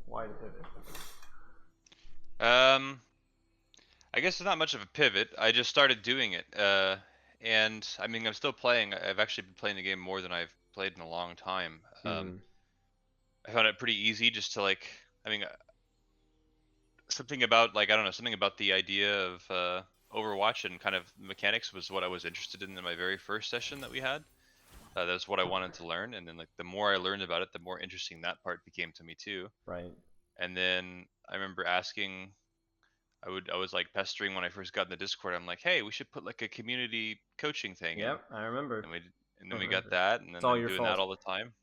Why the pivot? Um, I guess it's not much of a pivot. I just started doing it. And I mean, I'm still playing. I've actually been playing the game more than I've played in a long time. Mm. I found it pretty easy just to like, I mean, something about like, I don't know, something about the idea of Overwatch and kind of mechanics was what I was interested in my very first session that we had. That's what I wanted to learn. And then like the more I learned about it, the more interesting that part became to me too. Right. And then I remember asking I was like pestering when I first got in the Discord. I'm like, hey, we should put like a community coaching thing in, Yep, I remember. and we and I then we got remember. that, and It's then all I'm your doing that fault. all the time.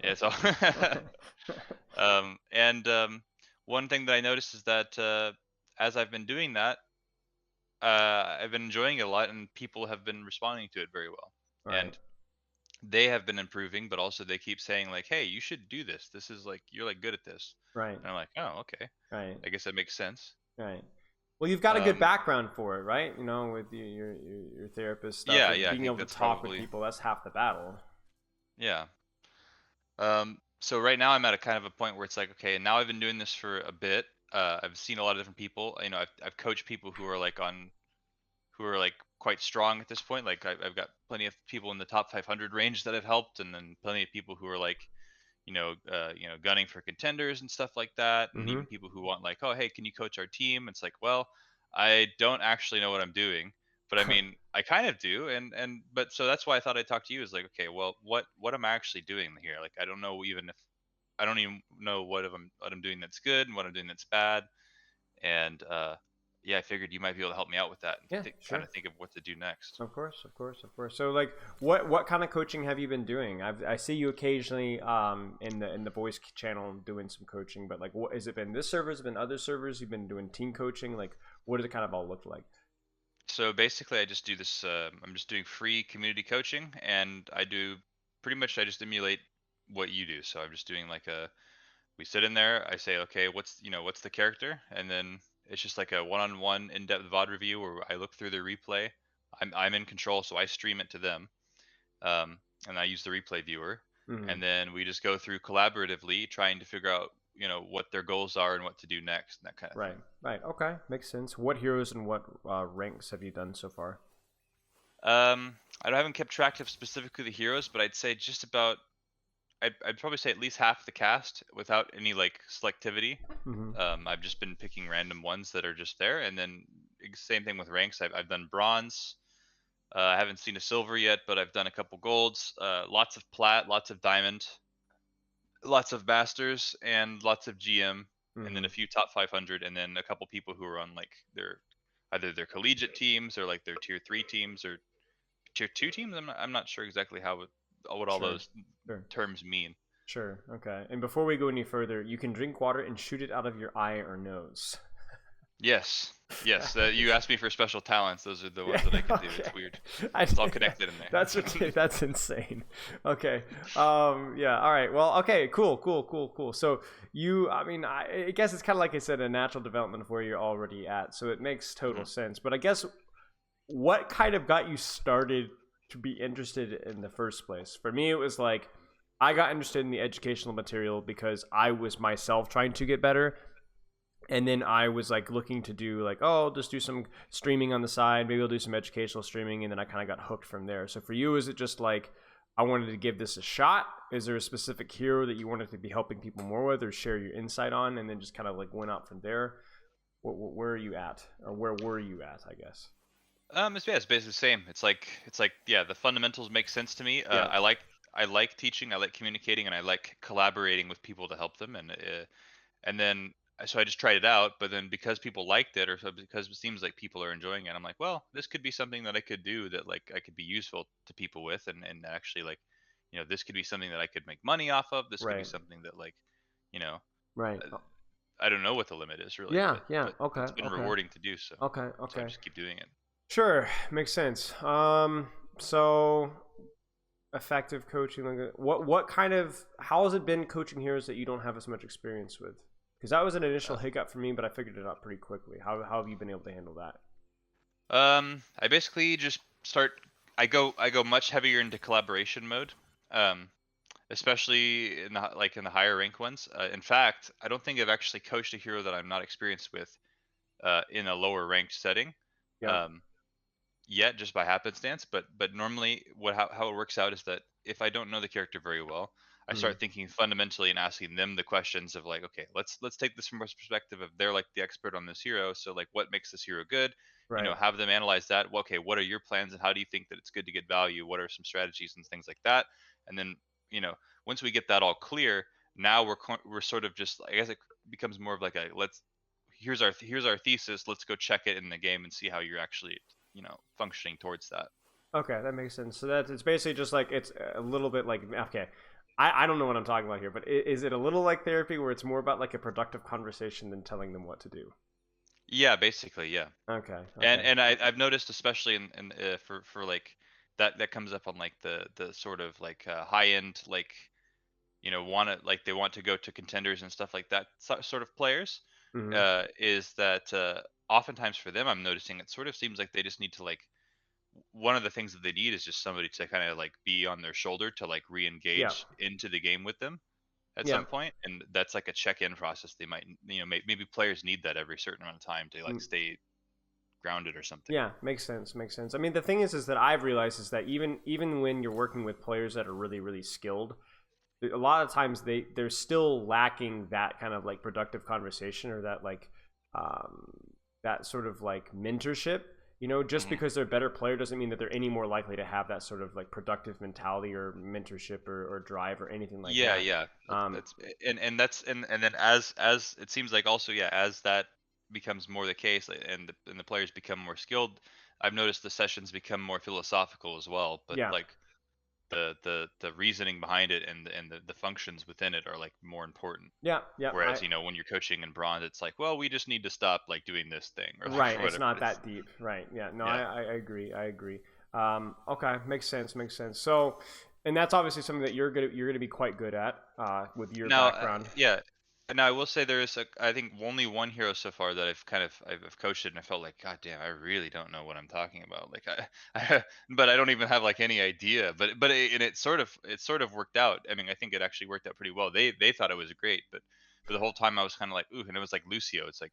Yeah, so and one thing that I noticed is that as I've been doing that, I've been enjoying it a lot, and people have been responding to it very well, Right. and they have been improving, but also they keep saying like, hey, you should do this. This is like you're like good at this, Right. and I'm like, oh, okay, Right. I guess that makes sense. Right. Well, you've got a good Um, background for it, right? You know, with your therapist stuff, yeah, with yeah, I being think able to that's talk with probably people. That's half the battle. yeah. So right now I'm at a kind of a point where it's like, okay, now I've been doing this for a bit. I've seen a lot of different people. You know, I've coached people who are like who are like quite strong at this point. Like I've got plenty of people in the top 500 range that I've helped, and then plenty of people who are like, gunning for contenders and stuff like that, and Mm-hmm. even people who want like, oh, hey, can you coach our team? It's like, well, I don't actually know what I'm doing, but I mean, I kind of do, but so that's why I thought I'd talk to you. Is like, okay, well, what am I actually doing here? Like, I don't even know what I'm doing that's good and what I'm doing that's bad, and yeah, I figured you might be able to help me out with that and Yeah, kind of sure. think of what to do next. Of course, of course, of course. So, like, what kind of coaching have you been doing? I see you occasionally in the voice channel doing some coaching, but like, what has it been? This server has it been other servers. You've been doing team coaching. Like, what does it kind of all look like? So basically, I just do this. I'm just doing free community coaching, and I do pretty much. I just emulate what you do. So I'm just doing like we sit in there. I say, okay, what's the character, and then it's just like a one-on-one in-depth VOD review where I look through the replay. I'm in control, so I stream it to them, and I use the replay viewer, Mm-hmm. and then we just go through collaboratively, trying to figure out what their goals are and what to do next, and that kind of Right, thing. right. Okay, makes sense. What heroes and what ranks have you done so far? I haven't kept track of specifically the heroes, but I'd say just about I'd probably say at least half the cast without any like selectivity. Mm-hmm. I've just been picking random ones that are just there, and then same thing with ranks. I've done bronze. I haven't seen a silver yet, but I've done a couple golds. Lots of plat, lots of diamond, lots of masters, and lots of GM, and then Mm-hmm. a few top 500, and then a couple people who are on like either their collegiate teams or like their tier 3 teams or tier 2 teams. I'm not sure exactly what all Sure, those sure, terms mean. sure. Okay. And before we go any further, you can drink water and shoot it out of your eye or nose. Yes. Yes. You asked me for special talents. Those are the Yeah. ones that I can do. Okay. It's weird. I, It's all connected in that's there. okay. That's insane. Okay. Yeah. All right. Well. Okay. Cool. Cool. Cool. Cool. So you. I mean, I guess it's kind of like I said, a natural development of where you're already at. So it makes total Mhm. sense. But I guess what kind of got you started to be interested in the first place? For me, it was like I got interested in the educational material because I was myself trying to get better, and then I was like looking to do like, oh, I'll just do some streaming on the side. Maybe I'll do some educational streaming, and then I kind of got hooked from there. So for you, is it just like I wanted to give this a shot? Is there a specific hero that you wanted to be helping people more with, or share your insight on, and then just kind of like went out from there? Where are you at, or where were you at? I guess. It's basically the same. It's like yeah, the fundamentals make sense to me. Yeah. I like teaching, I like communicating, and I like collaborating with people to help them. And then so I just tried it out. But then because people liked it, or so because it seems like people are enjoying it, I'm like, well, this could be something that I could do that like I could be useful to people with, and actually like, this could be something that I could make money off of. This could be Right. something that like, you know, Right. uh, I don't know what the limit is really, Yeah. but Yeah. but Okay. it's been Okay. rewarding to do so. Okay. So I Okay. just keep doing it. Sure. Makes sense. So effective coaching. Like, what kind of how has it been coaching heroes that you don't have as much experience with? Because that was an initial hiccup for me, but I figured it out pretty quickly. How have you been able to handle that? I basically just start. I go much heavier into collaboration mode. Um, especially in the higher rank ones. In fact, I don't think I've actually coached a hero that I'm not experienced with in a lower ranked setting. Yeah. Um, Yet, just by happenstance. But normally, how it works out is that if I don't know the character very well, I Mhm. start thinking fundamentally and asking them the questions of like, okay, let's take this from a perspective of they're like the expert on this hero. So like, what makes this hero good? Right. Have them analyze that. Well, okay, what are your plans and how do you think that it's good to get value? What are some strategies and things like that? And then once we get that all clear, now we're sort of just, I guess it becomes more of like a let's here's our thesis. Let's go check it in the game and see how you're actually functioning towards that. Okay, that makes sense. So that it's basically just like it's a little bit like okay. I don't know what I'm talking about here, but is it a little like therapy where it's more about like a productive conversation than telling them what to do? Yeah, basically, yeah. Okay, And okay. I've noticed, especially in for like that comes up on like the sort of like high end, like they want to go to contenders and stuff like that, sort of players. Hmm. Is that oftentimes for them, I'm noticing it sort of seems like they just need to like one of the things that they need is just somebody to kind of like be on their shoulder to like Yeah, re-engage into the game with them at yeah. some point. And that's like a check-in process. They might maybe players need that every certain amount of time to like Mm, stay grounded or something. yeah, makes sense. Makes sense. I mean, the thing is that I've realized is that even when you're working with players that are really skilled, a lot of times they're still lacking that kind of like productive conversation or that like um, that sort of like mentorship. Just Hmm. because they're a better player doesn't mean that they're any more likely to have that sort of like productive mentality or mentorship or drive or anything like Yeah, that. yeah. Um, That's and that's and then as it seems like also, yeah, as that becomes more the case, and the players become more skilled, I've noticed the sessions become more philosophical as well. But yeah, like the reasoning behind it and the functions within it are like more important. yeah, yeah. Whereas when you're coaching in bronze, it's like, well, we just need to stop like doing this thing or like Right, or it's whatever not it is. that deep. Right. Yeah. No, Yeah. I agree. I agree. Okay, makes sense. Makes sense. So, and that's obviously something that you're gonna be quite good at with your Now, background. yeah. Now I will say there is I think only one hero so far that I've coached it and I felt like, God damn, I really don't know what I'm talking about. Like but I don't even have like any idea. And it sort of worked out. I mean, I think it actually worked out pretty well. They thought it was great, but for the whole time I was kind of like, ooh, and it was like Lucio. It's like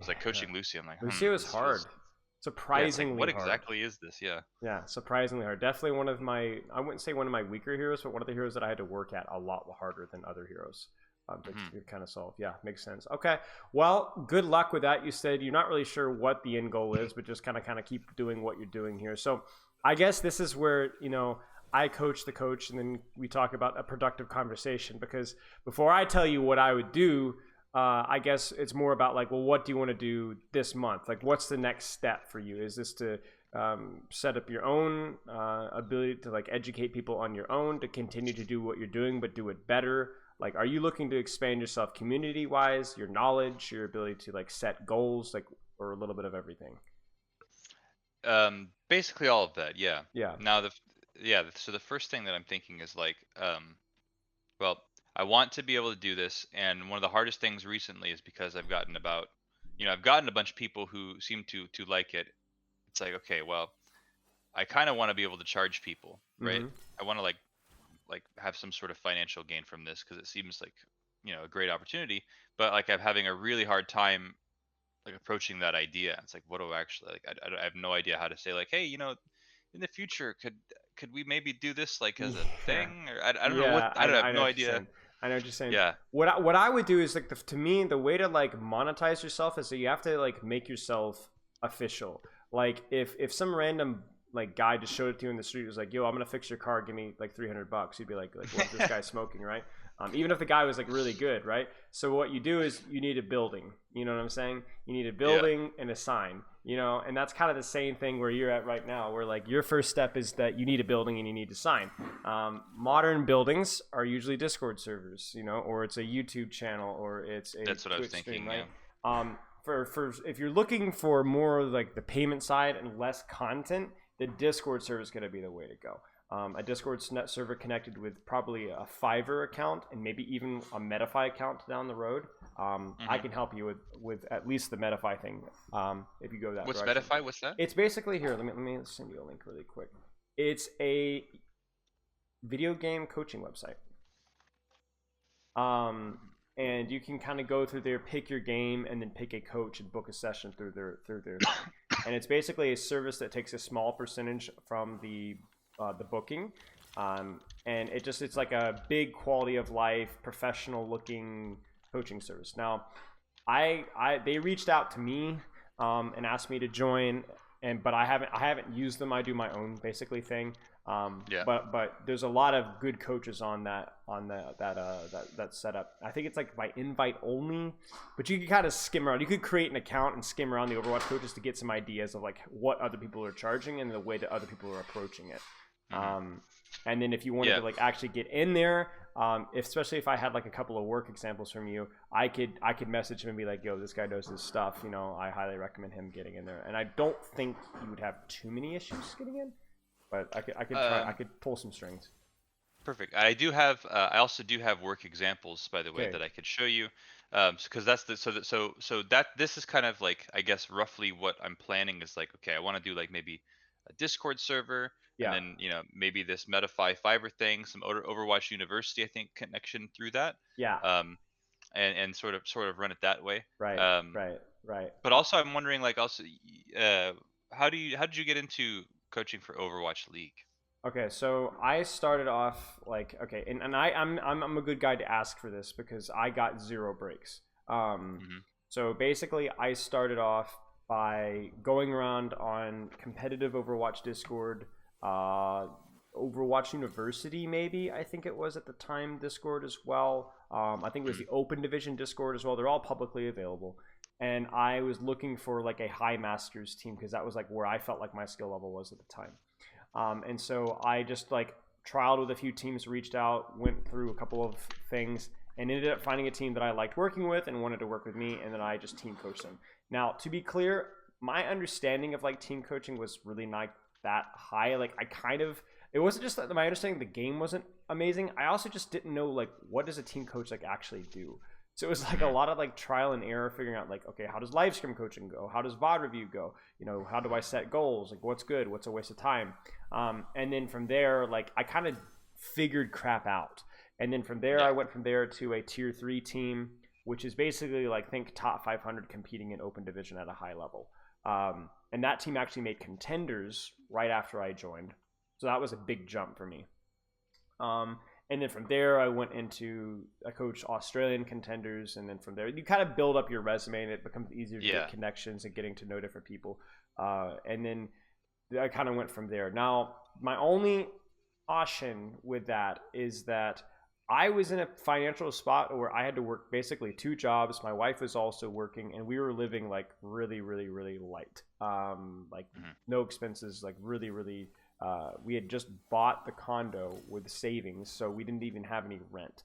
Yeah. coaching Lucio. I'm like, Lucio is this hard. feels, yeah. It's like, Surprisingly what hard. exactly is this? Yeah. Yeah, surprisingly hard. Definitely one of my, I wouldn't say one of my weaker heroes, but one of the heroes that I had to work at a lot harder than other heroes Hmm. to kind of solve. Yeah, makes sense. Okay, well, good luck with that. You said you're not really sure what the end goal is, but just kind of keep doing what you're doing here. So I guess this is where, I coach the coach and then we talk about a productive conversation because before I tell you what I would do, I guess it's more about like, well, what do you want to do this month? Like, what's the next step for you? Is this to set up your own ability to like educate people on your own to continue to do what you're doing but do it better? Like, are you looking to expand yourself community wise, your knowledge, your ability to like set goals, like, or a little bit of everything? Basically all of that. Yeah. Yeah. Now so the first thing that I'm thinking is like, well, I want to be able to do this, and one of the hardest things recently is because I've gotten a bunch of people who seem to like it. It's like, okay, well, I kind of want to be able to charge people, right? Mm-hmm. I want to like have some sort of financial gain from this because it seems like a great opportunity. But like I'm having a really hard time like approaching that idea. It's like, what do I actually like? I have no idea how to say like, hey, in the future, could we maybe do this like as a Yeah. thing? Or I don't know what Yeah, I don't I I have know no what you're idea. saying. I know what you're saying. Yeah. What I would do is like to me the way to like monetize yourself is that you have to like make yourself official. Like if some random like guy just showed it to you in the street was like, "Yo, I'm gonna fix your car. Give me like $300." You'd be like, "What is this guy smoking?" Right? Even if the guy was like really good, right? So what you do is you need a building. You know what I'm saying? You need a Yeah. building and a sign. And that's kind of the same thing where you're at right now, where like your first step is that you need a building and you need to sign. Modern buildings are usually Discord servers, or it's a YouTube channel or it's a That's what I was Twitch stream, thinking. right? Yeah. For if you're looking for more like the payment side and less content, the Discord server is going to be the way to go. A Discord server connected with probably a Fiverr account and maybe even a Metafy account down the road. I Hmm. can help you with at least the Metafy thing if you go that What's direction. Metafy? What's that? It's basically here. Let me send you a link really quick. It's a video game coaching website. Um, and you can kind of go through there, pick your game, and then pick a coach and book a session through their thing. And it's basically a service that takes a small percentage from the booking, and it's like a big quality of life, professional looking coaching service. Now, I they reached out to me and asked me to join, and but I haven't used them. I do my own basically thing. Yeah. But there's a lot of good coaches on that setup. I think it's like by invite only, but you can kind of skim around. You could create an account and skim around the Overwatch coaches to get some ideas of like what other people are charging and the way that other people are approaching it. Hmm. And then if you wanted Yeah. to like actually get in there, especially if I had like a couple of work examples from you, I could message him and be like, "Yo, this guy knows his stuff. You know, I highly recommend him getting in there." And I don't think you would have too many issues getting in, but I could try. I Um, could pull some strings. Perfect. I do have. I also do have work examples, by the way, Okay. that I could show you. Because that's the so that this is kind of like, I guess, roughly what I'm planning is like. Okay, I want to do like maybe a Discord server, and Yeah. then maybe this Metafy Fiber thing, some Overwatch University, I think, connection through that, Yeah. um, and sort of run it that way. Right. Um, Right. Right. but also, I'm wondering, like, also, how did you get into coaching for Overwatch League? Okay, so I started off like okay, and I'm a good guy to ask for this because I got zero breaks. Um, Hmm. so basically, I started off by going around on competitive Overwatch Discord, uh, Overwatch University, maybe I think it was at the time Discord as well. I think it was the Open Division Discord as well. They're all publicly available, and I was looking for like a high masters team because that was like where I felt like my skill level was at the time. And so I just like trialed with a few teams, reached out, went through a couple of things, and ended up finding a team that I liked working with and wanted to work with me, and then I just team coached them. Now, to be clear, my understanding of like team coaching was really not that high. Like I kind of it wasn't just that my understanding of the game wasn't amazing. I also just didn't know like what does a team coach like actually do. So it was like a Hmm. lot of like trial and error, figuring out like, okay, how does live stream coaching go? How does VOD review go? You know, how do I set goals? Like, what's good? What's a waste of time? And then from there, like, I kind of figured crap out. And then from there, I Yeah. went from there to a tier three team, which is basically like think top 500 competing in open division at a high level. And that team actually made contenders right after I joined, so that was a big jump for me. Um, and then from there, I went into I coached Australian contenders, and then from there, you kind of build up your resume, and it becomes easier to get Yeah. connections and getting to know different people. And then I kind of went from there. Now, my only caution with that is that I was in a financial spot where I had to work basically two jobs. My wife was also working, and we were living like really, really, really light. Like Hmm. no expenses, like really, really. We had just bought the condo with savings, so we didn't even have any rent.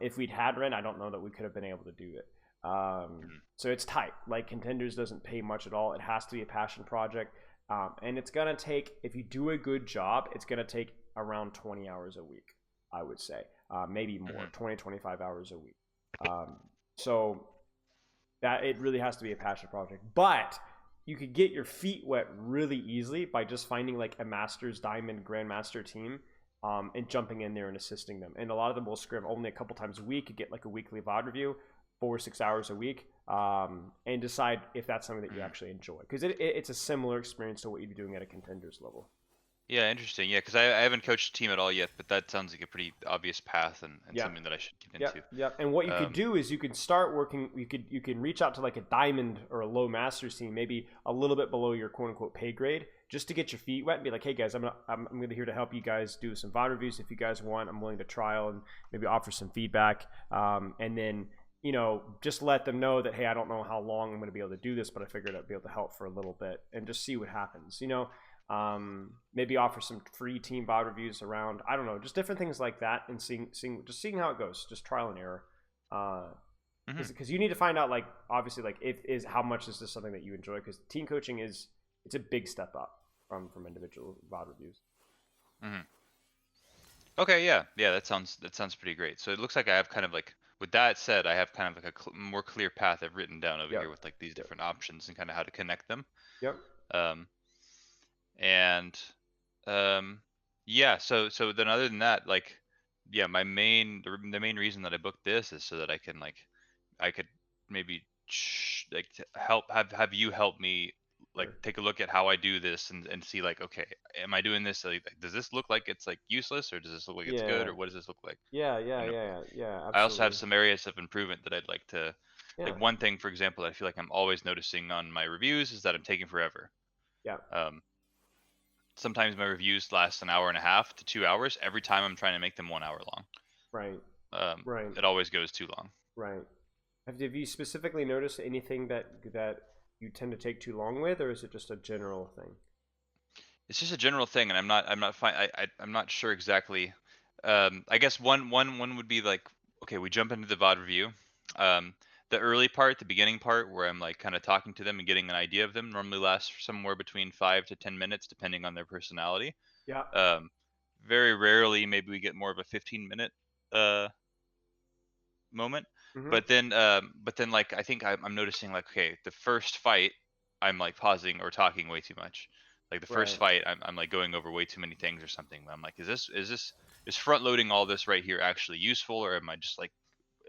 If we'd had rent, I don't know that we could have been able to do it. Hmm. So it's tight. Like Contenders doesn't pay much at all. It has to be a passion project. And it's gonna take, if you do a good job, it's gonna take around 20 hours a week, I would say, maybe more, Hmm. 20, 25 hours a week. Um, so that it really has to be a passion project. But you could get your feet wet really easily by just finding like a Masters Diamond Grandmaster team, and jumping in there and assisting them. And a lot of them will scrim only a couple times a week. You get like a weekly VOD review, 4 or 6 hours a week, and decide if that's something that you Hmm. actually enjoy. Because it's a similar experience to what you'd be doing at a contenders level. Yeah, interesting. Yeah, because I haven't coached a team at all yet, but that sounds like a pretty obvious path, and Yeah. something that I should get Yep, into. yep. And what you could Um, do is you could start working. You can reach out to like a diamond or a low masters team, maybe a little bit below your quote unquote pay grade, just to get your feet wet and be like, hey guys, I'm gonna here to help you guys do some VOD reviews if you guys want. I'm willing to trial and maybe offer some feedback. And then just let them know that hey, I don't know how long I'm gonna be able to do this, but I figured I'd be able to help for a little bit and just see what happens. Maybe offer some free team VOD reviews around. I don't know, just different things like that, and seeing how it goes, just trial and error. Uh, mhm. because you need to find out like obviously like if is how much is this something that you enjoy, because team coaching it's a big step up from individual VOD reviews. Mhm. Okay, yeah, yeah, that sounds pretty great. So it looks like I have kind of like, with that said, I have kind of like a more clear path I've written down over Yep. here with like these Yep. different options and kind of how to connect them. Yep. Um, and um, yeah, so then other than that, like, yeah, the main reason that I booked this is so that I can like I could maybe like have you help me like Sure. take a look at how I do this and see like, okay, am I doing this like, does this look like it's like useless, or does this look like it's good, Yeah. or what does this look like? Yeah. Yeah. You know, Yeah. Yeah. I also have Absolutely. some areas of improvement that I'd like to, Yeah. like one thing, for example, that I feel like I'm always noticing on my reviews is that I'm taking forever. Yeah. Um, Sometimes my reviews last an hour and a half to 2 hours. Every time I'm trying to make them 1 hour long, Right. Right. it always goes too long. Right. Have you specifically noticed anything that you tend to take too long with, or is it just a general thing? It's just a general thing, and I'm not fine. I'm not sure exactly. I guess one would be like, okay, we jump into the VOD review. Um, the early part, the beginning part, where I'm like kind of talking to them and getting an idea of them, normally lasts somewhere between 5 to 10 minutes, depending on their personality. Yeah. Um, Very rarely, maybe we get more of a 15-minute uh moment. Mm-hmm. But then like I think I'm noticing like, okay, the first fight, I'm like pausing or talking way too much. Like the first Right. fight, I'm like going over way too many things or something. I'm like, is front loading all this right here actually useful, or am I just like,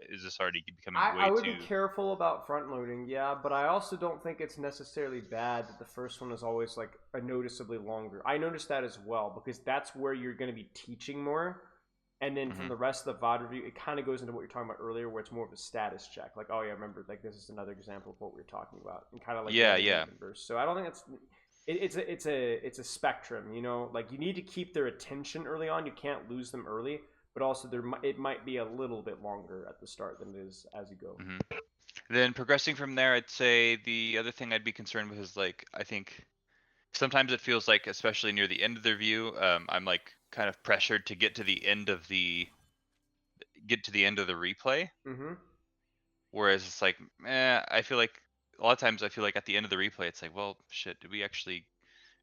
is this already becoming I way would be too? careful about front loading, yeah, but I also don't think it's necessarily bad that the first one is always like a noticeably longer. I noticed that as well because that's where you're going to be teaching more. And then from Hmm. the rest of the VOD review, it kind of goes into what you're talking about earlier, where it's more of a status check. Like, oh yeah, remember, like this is another example of what we were talking about, and kind of like Yeah, letting them yeah. converse. So I don't think it's a spectrum, you know. Like you need to keep their attention early on. You can't lose them early, but also it might be a little bit longer at the start than it is as you go. Hmm. Then progressing from there, I'd say the other thing I'd be concerned with is like, I think sometimes it feels like, especially near the end of the review, I'm like kind of pressured to get to the end of the replay. Mm-hmm. Whereas it's like, I feel like a lot of times I feel like at the end of the replay, it's like, well, shit, did we actually?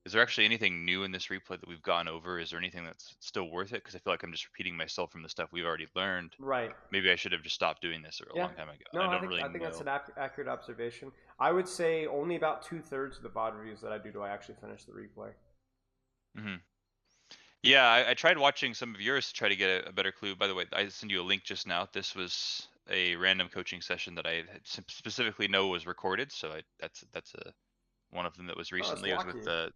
Is there actually anything new in this replay that we've gone over? Is there anything that's still worth it? Because I feel like I'm just repeating myself from the stuff we've already learned. Right. Maybe I should have just stopped doing this a Yeah. long time ago, and No, I I don't think really I think that's know. an accurate observation. I would say only about 2/3 of the VOD reviews that I do I actually finish the replay. Hmm. Yeah, I tried watching some of yours to try to get a better clue. By the way, I sent you a link just now. This was a random coaching session that I had specifically know was recorded. So that's a one of them that was Oh, that's recently. It was with lucky. the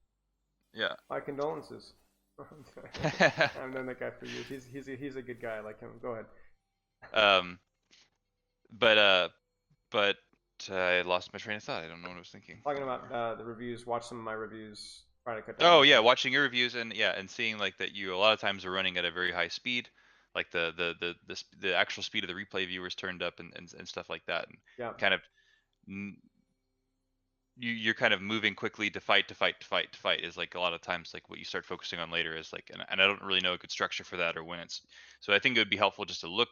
yeah. My condolences. I've known that guy for years. He's a good guy. I like him. Go ahead. um, but I lost my train of thought. I don't know what I was thinking. Talking about the reviews. Watch some of my reviews. Try to cut down Oh on yeah, time. watching your reviews and yeah, and seeing like that you a lot of times are running at a very high speed, like the actual speed of the replay viewers turned up and stuff like that, and Yeah. kind of you're kind of moving quickly to fight to fight to fight to fight is like a lot of times like what you start focusing on later is like, and I don't really know a good structure for that or when it's, so I think it would be helpful just to look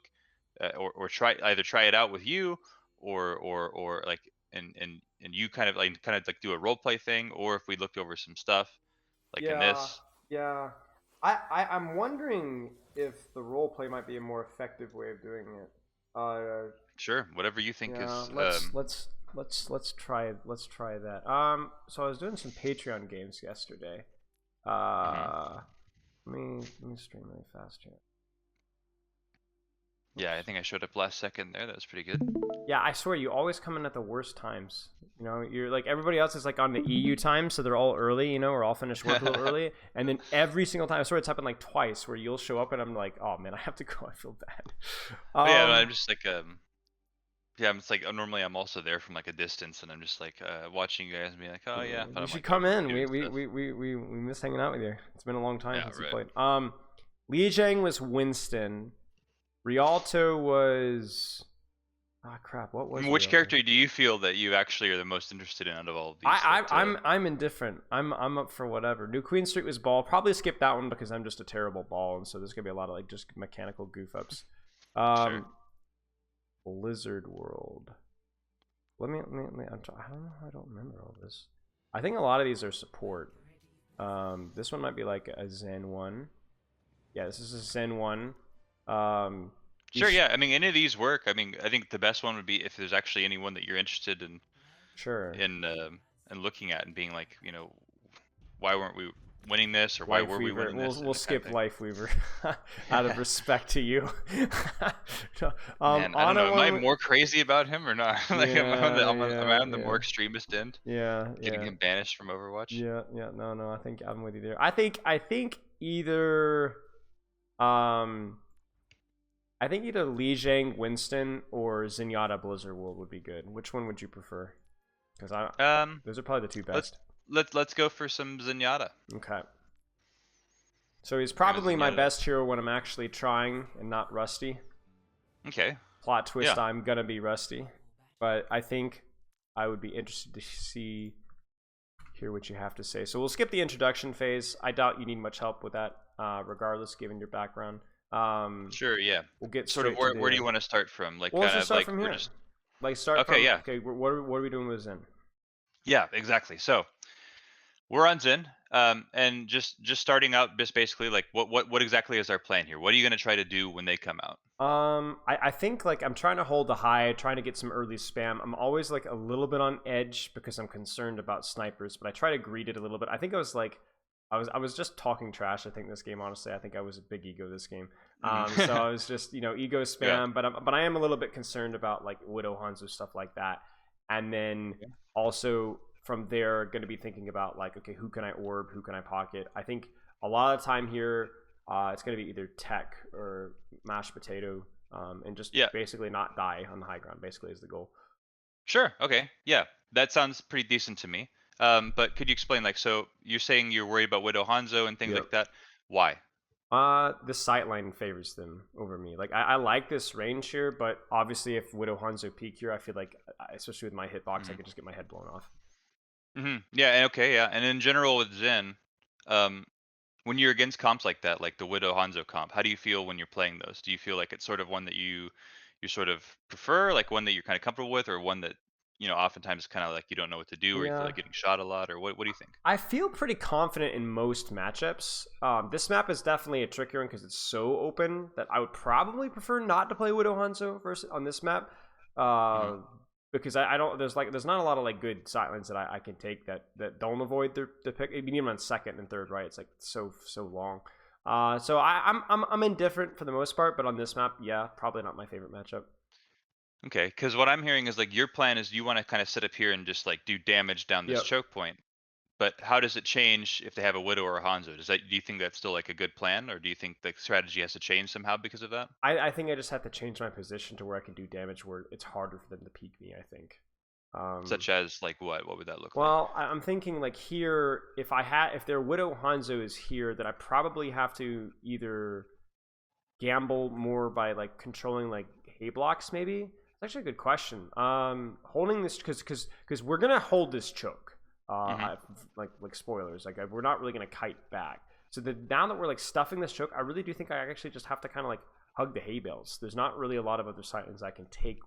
or try either try it out with you or like and you kind of like do a role play thing, or if we looked over some stuff like in Yeah. this. Yeah. I'm wondering if the role play might be a more effective way of doing it. Sure, whatever you think Yeah, is let's try that. So I was doing some Patreon games yesterday. mhm. Let me stream really fast here. Yeah, I Oops. think I showed up last second there. That was pretty good. Yeah, I swear you always come in at the worst times. You know, you're like everybody else is like on the EU time, so they're all early. You know, we're all finished work a little early, and then every single time, I swear it's happened like twice where you'll show up and I'm like, oh man, I have to go. I feel bad. But yeah, I'm just like yeah, I'm just like normally I'm also there from like a distance, and I'm just like watching you guys and be like, oh yeah, but You I'm should like come over in. We doing we, stuff. we, we, we we miss hanging out with you. It's been a long time Yeah, since you right. played. Li Jiang was Winston. Rialto was crap. What was Which Rialto? character do you feel that you actually are the most interested in out of all of these? I, That I I'm indifferent. I'm up for whatever. New Queen Street was ball. Probably skip that one because I'm just a terrible ball, and so there's gonna be a lot of like just mechanical goof ups. sure. Um, Blizzard World. I don't know. I don't remember all this. I think a lot of these are support. This one might be like a Zen one. Yeah, this is a Zen one. Um, Sure, these yeah. I mean, any of these work. I mean, I think the best one would be if there's actually anyone that you're interested sure. in looking at and being like, why weren't we? winning this, or why Life were we Weaver. winning this, We'll and that kind of skip thing. Life Weaver out of respect to you. No, Man, I don't Anna know. Am I one. more crazy about him or not? Like, Yeah, am I yeah, on the more yeah, extremist end, yeah, getting yeah, him banished from Overwatch? yeah, yeah. No, no. I think I'm with you there. I think either um I think either Li Jiang Winston or Zenyatta Blizzard World would be good. Which one would you prefer? Because I Um, those are probably the two let best. let's go for some Zenyatta. Okay. So he's We're gonna probably my Zenyatta it up. best hero when I'm actually trying and not rusty. Okay. Plot twist, Yeah. I'm gonna be rusty. But I think I would be interested to hear what you have to say. So we'll skip the introduction phase. I doubt you need much help with that, regardless, given your background. Sure. Yeah. We'll get Sort of straight to where do the. you want to start from? Like, Well, let's kind just of start like from we're here. just Like start okay. from Yeah. okay. What are we doing with Zen? Yeah. Exactly. So we're on Zen. And just starting out, just basically like what exactly is our plan here? What are you gonna try to do when they come out? I think like I'm trying to hold the high, trying to get some early spam. I'm always like a little bit on edge because I'm concerned about snipers, but I try to greet it a little bit. I think I was like, I was just talking trash. I think this game, honestly, I think I was a big ego this game. So Mhm. I was just ego Yeah. spam, but I am a little bit concerned about like Widow Hanzo stuff like that, and then Yeah. also from there going to be thinking about like okay, who can I orb, who can I pocket. I think a lot of the time here it's going to be either tech or mashed potato, and just Yeah. basically not die on the high ground. Basically, is the goal. Sure. Okay. Yeah. That sounds pretty decent to me. But could you explain, like, so you're saying you're worried about Widow Hanzo and things Yep. like that? Why? The sightline favors them over me. Like I like this range here, but obviously if Widow Hanzo peak here, I feel like, especially with my hitbox, I Hmm. could just get my head blown off. Yeah. Okay. Yeah. And in general with Zen, um, when you're against comps like that, like the Widow Hanzo comp, how do you feel when you're playing those? Do you feel like it's sort of one that you sort of prefer, like one that you're kind of comfortable with, or one that oftentimes kind of like you don't know what to do, or you feel Yeah, like getting shot a lot, or what do you think? I feel pretty confident in most matchups. This map is definitely a trickier one because it's so open that I would probably prefer not to play Widow Hanzo versus on this map. Hmm. Uh, because I don't there's not a lot of like good sightlines that I can take that don't avoid the pick. You need them on second and third, right? It's like so long. So I'm indifferent for the most part, but on this map, yeah, probably not my favorite matchup. Okay, because what I'm hearing is like your plan is you want to kind of sit up here and just like do damage down this Yep. choke point. But how does it change if they have a Widow or a Hanzo? Do you think that's still like a good plan, or do you think the strategy has to change somehow because of that? I think I just have to change my position to where I can do damage where it's harder for them to peek me. I think. Um, Such as like what? What would that look like? Well, I'm thinking like here, if their Widow Hanzo is here, then I probably have to either gamble more by like controlling like hay blocks. Maybe it's actually a good question. Holding this because we're gonna hold this choke. Hmm. Like spoilers, like we're not really gonna kite back. So now that we're like stuffing this choke, I really do think I actually just have to kind of like hug the hay bales. There's not really a lot of other sightlines I can take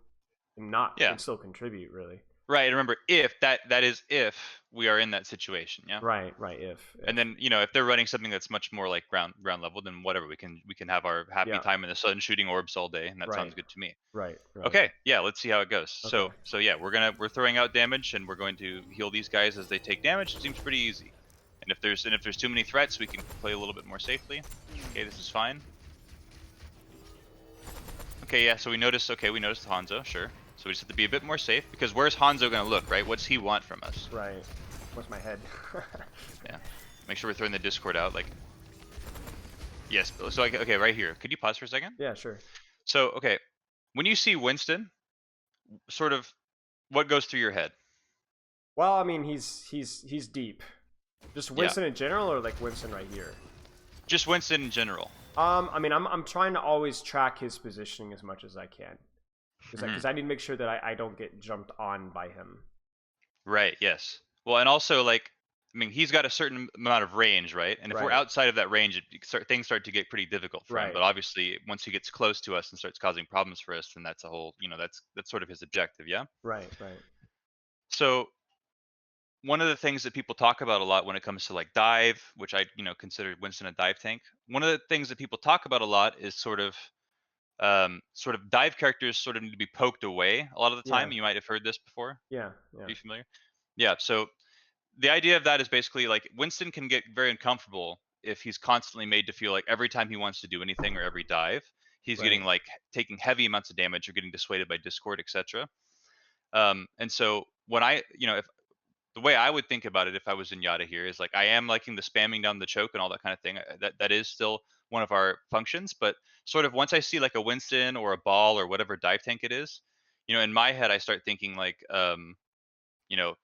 and not Yeah, and still contribute really. right. Remember, if that is if we are in that situation, yeah. Right, right. If And then if they're running something that's much more like ground level, then whatever, we can have our happy yeah, time in the sun shooting orbs all day, and that right. sounds good to me. Right, right. Okay, yeah, let's see how it goes. Okay. So yeah, we're throwing out damage, and we're going to heal these guys as they take damage. It seems pretty easy. And if there's too many threats, we can play a little bit more safely. Okay, this is fine. Okay, yeah. So we noticed Hanzo, sure. So we just have to be a bit more safe because where's Hanzo gonna look, right? What's he want from us? Right. What's my head? Yeah. Make sure we're throwing the Discord out. Like yes. So like okay, right here. Could you pause for a second? Yeah, sure. So okay, when you see Winston, sort of what goes through your head? Well, I mean, he's deep. Just Yeah. Winston in general, or like Winston right here. Just Winston in general. I mean, I'm trying to always track his positioning as much as I can, Mhm. because I need to make sure that I don't get jumped on by him. Right, yes. Well, and also, like, I mean, he's got a certain amount of range, right? And if we're Right, outside of that range, things start to get pretty difficult for him. right, But obviously, once he gets close to us and starts causing problems for us, then that's a whole, that's sort of his objective, yeah? right, right. So one of the things that people talk about a lot when it comes to like dive, which I, consider Winston a dive tank. One of the things that people talk about a lot is sort of dive characters sort of need to be poked away a lot of the Yeah, time. You might have heard this before. yeah, yeah, Are you familiar? Yeah. So the idea of that is basically like Winston can get very uncomfortable if he's constantly made to feel like every time he wants to do anything or every dive, he's Right. getting like taking heavy amounts of damage or getting dissuaded by Discord, etc. And so when if the way I would think about it if I was in Yada here is like I am liking the spamming down the choke and all that kind of thing. That is still one of our functions, but sort of once I see like a Winston or a ball or whatever dive tank it is, in my head I start thinking like, you know,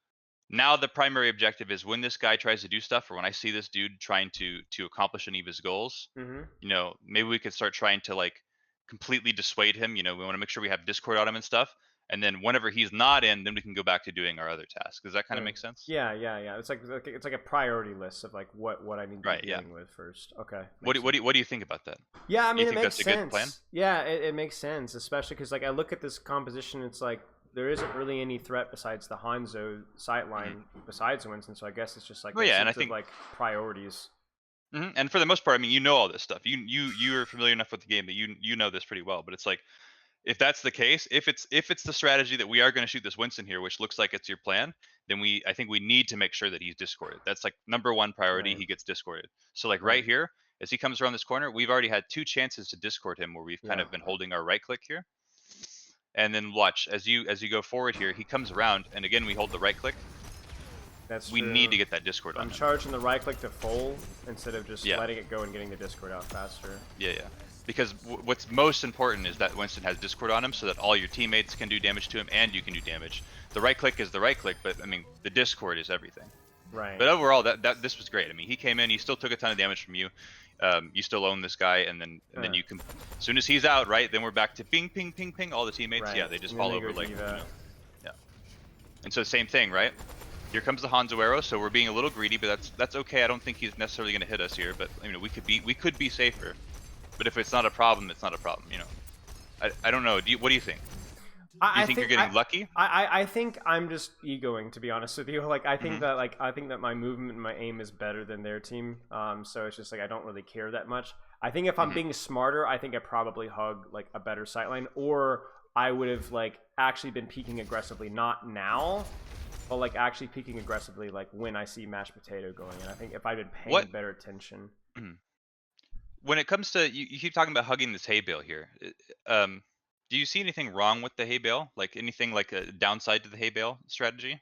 now the primary objective is when this guy tries to do stuff, or when I see this dude trying to accomplish any of his goals, Mm-hmm. maybe we could start trying to like completely dissuade him. We want to make sure we have Discord on him and stuff. And then whenever he's not in, then we can go back to doing our other tasks. Does that kind of Sure. make sense? Yeah, yeah, yeah. It's like a priority list of like what I need to be Right. Yeah. dealing with first. Okay, What makes do, sense. what do you, what do you think about that? Yeah, I You mean it think makes that's a good plan? sense. Yeah, it makes sense, especially because like I look at this composition, it's like there isn't really any threat besides the Hanzo Hmm. sightline besides Winston. So I guess it's just like Well, a yeah, and I sense of think, like priorities. and for the most part, I mean, you know all this stuff. You're familiar enough with the game that you know this pretty well. But it's like, if that's the case, if it's the strategy that we are going to shoot this Winston here, which looks like it's your plan, then I think we need to make sure that he's discorded. That's like number one priority. Right, He gets discorded. So like right. right here, as he comes around this corner, we've already had two chances to discord him where we've kind Yeah, of been holding our right click here. And then watch as you go forward here, he comes around, and again we hold the right click. that's We need true. to get that discord So on I'm him. charging the right click to full instead of just Yeah, letting it go and getting the Discord out faster. yeah, yeah. Because what's most important is that Winston has Discord on him, so that all your teammates can do damage to him and you can do damage. The right click is the right click, but I mean the Discord is everything. Right. But overall, that this was great. I mean, he came in, he still took a ton of damage from you. You still own this guy, and then you can, as soon as he's out, right, then we're back to ping, ping, ping, ping. All the teammates, Right. yeah, they just And then fall they over go like, diva. yeah. And so same thing, right? Here comes the Hanzo arrow, so we're being a little greedy, but that's okay. I don't think he's necessarily going to hit us here, but we could be safer. But if it's not a problem, it's not a problem. I don't know. What do you think? Do you I think you're think getting lucky? I think I'm just egoing, to be honest with you. Hmm. I think that my movement and my aim is better than their team. So it's just like I don't really care that much. I think if I'm Hmm. being smarter, I think I probably hug like a better sightline, or I would have like actually been peeking aggressively, not now, but like actually peeking aggressively like when I see mashed potato going. And I think if I'd been paying What? better attention. Mhm. When it comes to you keep talking about hugging this hay bale here. Do you see anything wrong with the hay bale? Like anything like a downside to the hay bale strategy?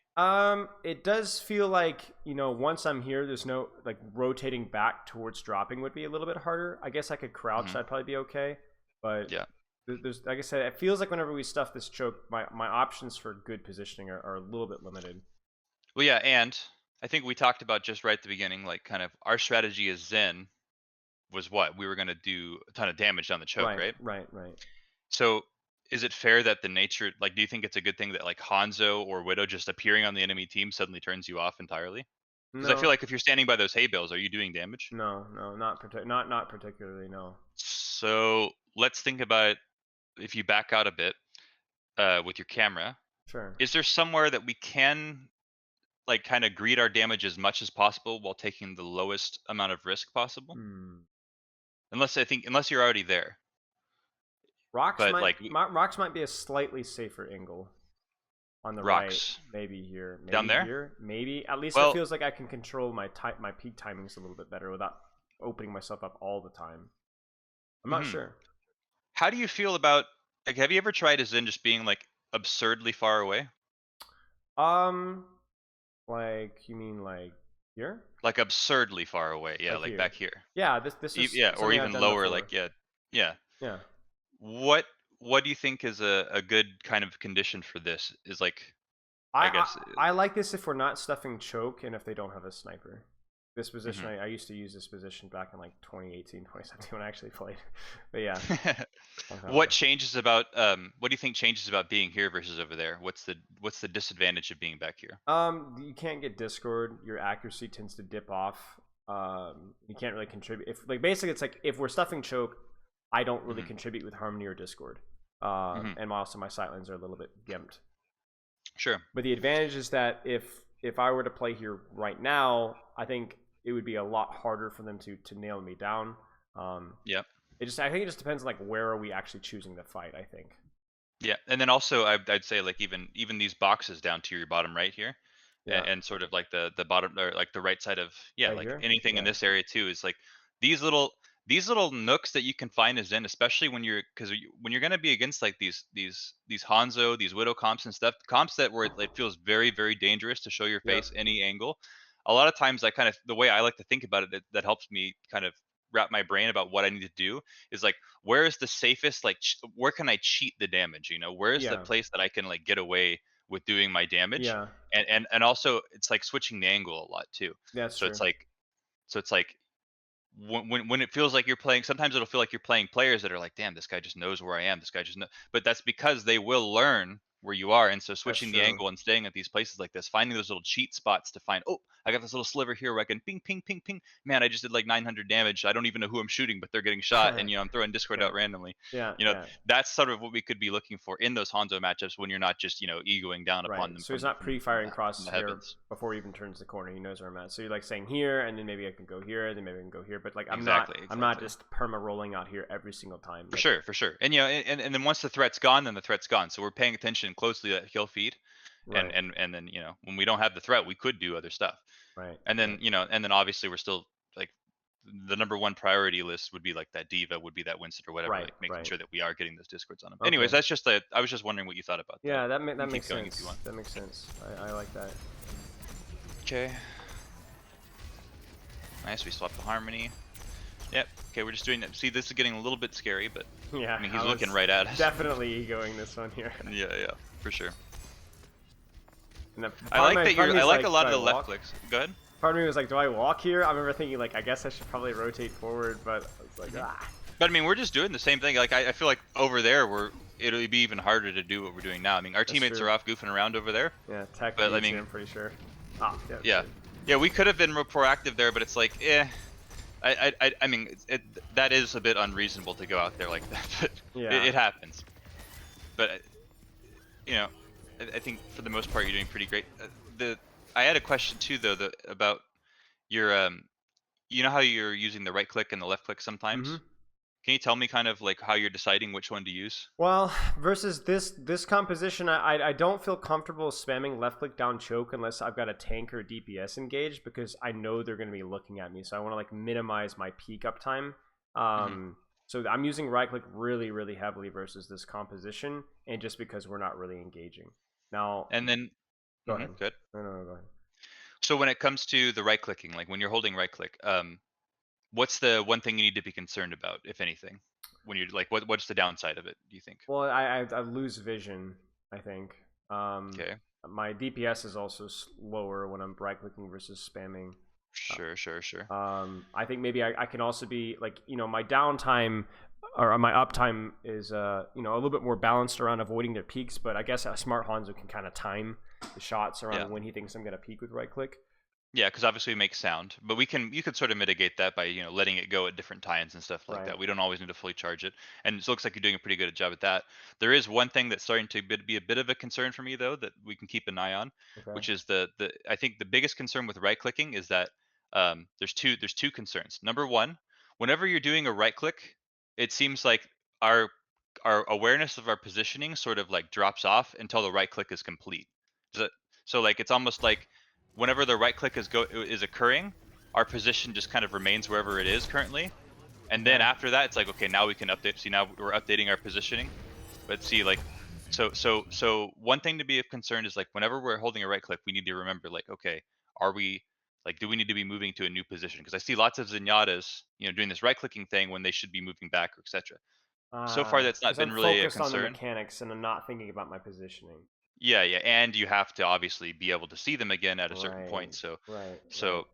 It does feel like, once I'm here, there's no like rotating back towards dropping would be a little bit harder. I guess I could crouch, Hmm. I'd probably be okay. But Yeah. there's, like I said, it feels like whenever we stuff this choke, my options for good positioning are a little bit limited. Well, yeah, and I think we talked about just right at the beginning, like kind of our strategy as Zen was what we were going to do a ton of damage down the choke, Right, right? right, right. So is it fair that the nature, like, do you think it's a good thing that like Hanzo or Widow just appearing on the enemy team suddenly turns you off entirely? Because I feel No, like if you're standing by those hay bales, are you doing damage? no, no, not particularly, no. So let's think about, if you back out a bit with your camera, Sure. is there somewhere that we can like kind of greed our damage as much as possible while taking the lowest amount of risk possible? Hmm. Unless you're already there. But like Rocks might be a slightly safer angle. On the right, rocks down maybe there. here, maybe. At least it Well, feels like I can control my peak timings a little bit better without opening myself up all the time. I'm not mhm. sure. How do you feel about, like, have you ever tried as in just being like absurdly far away? Um, like you mean like here, Like absurdly far away, yeah, like like here? back here. Yeah, this is Yeah, or something I've even done lower, before. like, yeah, yeah. Yeah. What what do you think is a good kind of condition for this? Is like, I, I I guess. I like this if we're not stuffing choke and if they don't have a sniper. This position, Mhm. I used to use this position back in like 2018, 2017 when I actually played. But yeah, long time What ago. changes about what do you think changes about being here versus over there? What's the disadvantage of being back here? You can't get Discord. Your accuracy tends to dip off. You can't really contribute. If like basically, it's like if we're stuffing choke, I don't really Hmm. contribute with Harmony or Discord. Hmm. And also my sightlines are a little bit gimped. Sure. But the advantage is that if I were to play here right now, I think it would be a lot harder for them to nail me down. Um, Yep. I think it just depends on like where are we actually choosing to fight. I think. Yeah, and then also I'd say like even these boxes down to your bottom right here. Yeah. and sort of like the bottom, or like the right side of, yeah, Right like here. anything in Yeah. this area too is like these little these little nooks that you can find as in, especially when you're, because when you're going to be against like these Hanzo, these Widow comps and stuff, comps that where it feels very very dangerous to show your Yep. face any angle. A lot of times I kind of, the way I like to think about it, that helps me kind of wrap my brain about what I need to do is like, where is the safest, like where can I cheat the damage, where is the Yeah. place that I can like get away with doing my damage. Yeah. And also it's like switching the angle a lot too. That's So it's true. like, so it's like when it feels like you're playing, sometimes it'll feel like you're playing players that are like, damn, this guy just knows where I am, this guy just know, but that's because they will learn where you are. And so That's switching the true. angle and staying at these places like this, finding those little cheat spots to find, oh, I got this little sliver here where I can ping ping ping ping, man, I just did like 900 damage, I don't even know who I'm shooting, but they're getting shot, and I'm throwing Discord Yeah. out randomly. Yeah. you know Yeah. that's sort of what we could be looking for in those Hanzo matchups, when you're not just egoing down Right. upon them So he's from not pre-firing from the crosshair heavens. before he even turns the corner. He knows where I'm at. So you're like saying here, and then maybe I can go here, then maybe I can go here. But like I'm not Exactly, I'm not exactly. just perma rolling out here every single time. For Like sure, for sure. And and then once the threat's gone, then the threat's gone. So we're paying attention closely to that he'll feed. And right, and then, when we don't have the threat, we could do other stuff. right, And right. then, and then obviously we're still like, the number one priority list would be like that diva, would be that Winston or whatever, Right, like making right. sure that we are getting those discords on them. Anyways, Okay. that's just that, I was just wondering what you thought about that. Yeah, You that can keep makes going if you sense. want. That makes sense. I like that. Okay. Nice, we swapped the harmony. Yep. Okay, we're just doing that. See, this is getting a little bit scary, but Yeah, I mean, I he's looking was right at us. definitely egoing this one here. Yeah, yeah, for sure. And I like that part of you're. me I is like a like, lot do of I the left walk? clicks. Go ahead. Part of me was like, do I walk here? I remember thinking like, I guess I should probably rotate forward, but I was like, ah. But I mean, we're just doing the same thing. Like I feel like over there, it'll be even harder to do what we're doing now. I mean, our That's teammates true. are off goofing around over there. Yeah, tech But I leads here, mean, I'm pretty sure. Ah, yeah, yeah, good. yeah, we could have been more proactive there, but it's like, eh. I mean, that is a bit unreasonable to go out there like that. But Yeah. it happens. But you know, I think for the most part, you're doing pretty great. I had a question too, though, about your you know how you're using the right click and the left click Mm-hmm. sometimes. Can you tell me kind of like how you're deciding which one to use? Well, versus this composition, I don't feel comfortable spamming left click down choke unless I've got a tank or DPS engaged, because I know they're going to be looking at me. So I want to like minimize my peak uptime. Hmm. So I'm using right click really really heavily versus this composition, and just because we're not really engaging. Now, And then, go ahead. good. No, go ahead. So when it comes to the right clicking, like when you're holding right click, what's the one thing you need to be concerned about, if anything? When you're like, what's the downside of it, do you think? Well, I lose vision, I think. Okay. My DPS is also slower when I'm right clicking versus spamming. Sure, sure, sure. I think maybe I can also be like, my downtime or my uptime is a little bit more balanced around avoiding their peaks, but I guess a smart Hanzo can kind of time the shots Yeah. around when he thinks I'm gonna peak with right click. Yeah, because obviously we make sound, but you could sort of mitigate that by letting it go at different times and stuff like Right. that. We don't always need to fully charge it, and it looks like you're doing a pretty good job at that. There is one thing that's starting to be a bit of a concern for me, though, that we can keep an eye on, Okay. which is the I think the biggest concern with right clicking is that there's two concerns. Number one, whenever you're doing a right click, it seems like our our awareness of our positioning sort of like drops off until the right click is complete. Does it, so like it's almost like whenever the right click is occurring, our position just kind of remains wherever it is currently. And then Okay. after that, it's like, okay, now we can update. See, now we're updating our positioning. But see, like, so one thing to be of concern is like whenever we're holding a right click, we need to remember, like, okay, are we like, do we need to be moving to a new position? Because I see lots of Zenyatas, doing this right clicking thing when they should be moving back, etc. So far, that's Because not I'm been really a focused on the concern. mechanics and I'm not thinking about my positioning. Yeah, yeah, and you have to obviously be able to see them again at a certain Right. point. So, Right. Right. so,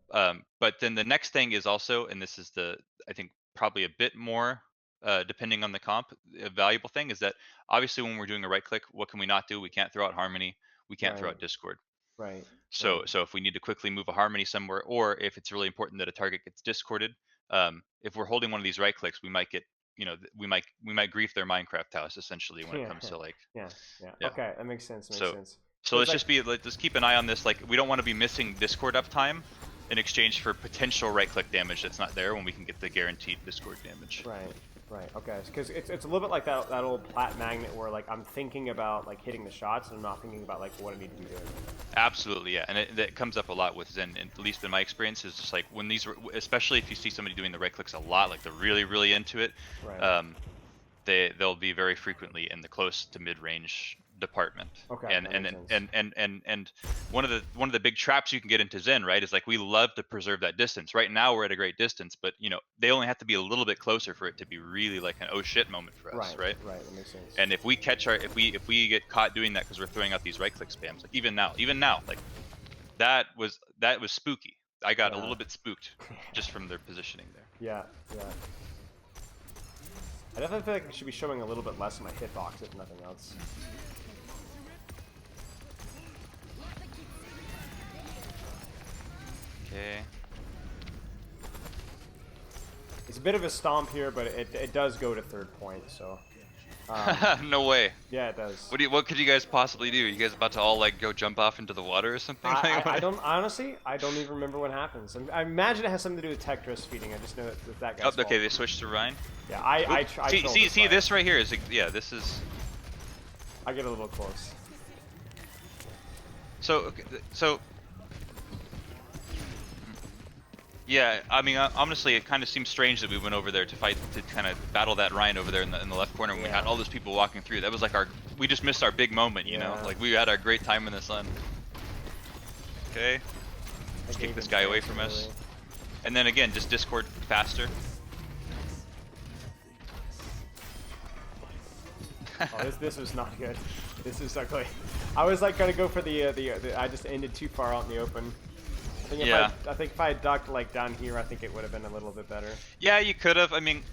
but then the next thing is also, and this is I think probably a bit more, depending on the comp, a valuable thing is that obviously when we're doing a right click, what can we not do? We can't throw out harmony. We can't throw Right. out discord. Right. So, Right. so if we need to quickly move a harmony somewhere, or if it's really important that a target gets discorded, if we're holding one of these right clicks, we might get, we might grief their Minecraft house essentially when it Yeah. comes to like, Yeah. Yeah. yeah. Okay, that makes sense. Makes So sense. so So it's let's like, just let's keep an eye on this. Like we don't want to be missing Discord uptime in exchange for potential right click damage that's not there when we can get the guaranteed Discord damage. right. Right. Okay. Because it's a little bit like that old plat magnet where like I'm thinking about like hitting the shots and I'm not thinking about like what I need to be doing. Absolutely, yeah, and it comes up a lot with Zen, and at least in my experience, is just like when these, especially if you see somebody doing the right clicks a lot, like they're really into it, Right. they'll be very frequently in the close to mid range department. Okay. And That and makes and sense. and one of the big traps you can get into Zen, right, is like we love to preserve that distance. Right now we're at a great distance, but they only have to be a little bit closer for it to be really like an oh shit moment for us, Right. right? Right. That makes sense. And if we catch our if we get caught doing that because we're throwing out these right click spams, like even now, like that was spooky. I got a Yeah. little bit spooked just from their positioning there. Yeah. Yeah. I definitely feel like I should be showing a little bit less of my hitbox if nothing else. Okay. It's a bit of a stomp here, but it does go to third point, so. No way. Yeah, it does. What could you guys possibly do? You guys about to all like go jump off into the water or something? I don't honestly. I don't even remember what happens. I imagine it has something to do with tech dress feeding. I just know that guy's Oh, okay. fault. They switched to Ryan. Yeah, I See this right here is, yeah. This is I get a little close. so. Yeah, I mean, honestly, it kind of seems strange that we went over there to kind of battle that Ryan over there in the left corner when we had all those people walking through. That was like we just missed our big moment, you know? Like, we had our great time in the sun. Okay. Let's kick this guy away from us. And then again, just Discord faster. Oh, this was not good. This is ugly. I was like gonna go for the I just ended too far out in the open. I think if I had ducked like down here, I think it would have been a little bit better. Yeah, you could have. I mean,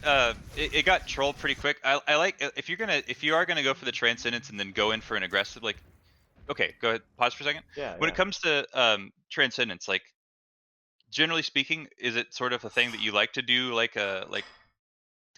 it got trolled pretty quick. I like if you are gonna go for the Transcendence and then go in for an aggressive, like, okay, go ahead, pause for a second. Yeah. When it comes to Transcendence, like, generally speaking, is it sort of a thing that you like to do, like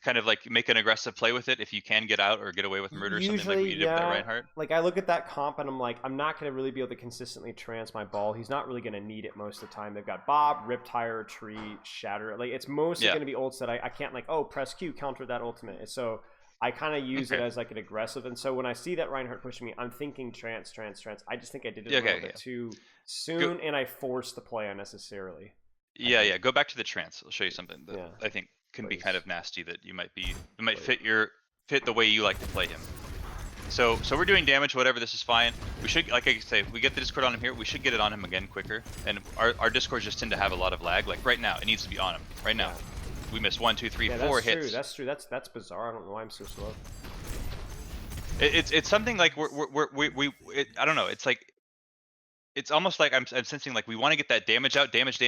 kind of like make an aggressive play with it if you can get out or get away with murder or something like what you did with that Reinhardt? Like I look at that comp and I'm like, I'm not gonna really be able to consistently trans my ball. He's not really gonna need it most of the time. They've got Bob, Riptire, Tree, Shatter. Like it's mostly gonna be ults that I can't like, oh, press Q, counter that ultimate. So I kind of use it as like an aggressive. And so when I see that Reinhardt pushing me, I'm thinking trans. I just think I did it a little bit too soon, and I forced the play unnecessarily. Yeah. Go back to the trance. I'll show you something that I think can be kind of nasty that you might fit the way you like to play him. So we're doing damage, whatever. This is fine. We should, like I say, we get the Discord on him here. We should get it on him again quicker. And our Discords just tend to have a lot of lag. Like right now, it needs to be on him. Right now, we missed 1, 2, 3, 4 hits. That's true. That's bizarre. I don't know why I'm so slow. It's something like I don't know. It's like it's almost like I'm sensing like we want to get that damage out, damage.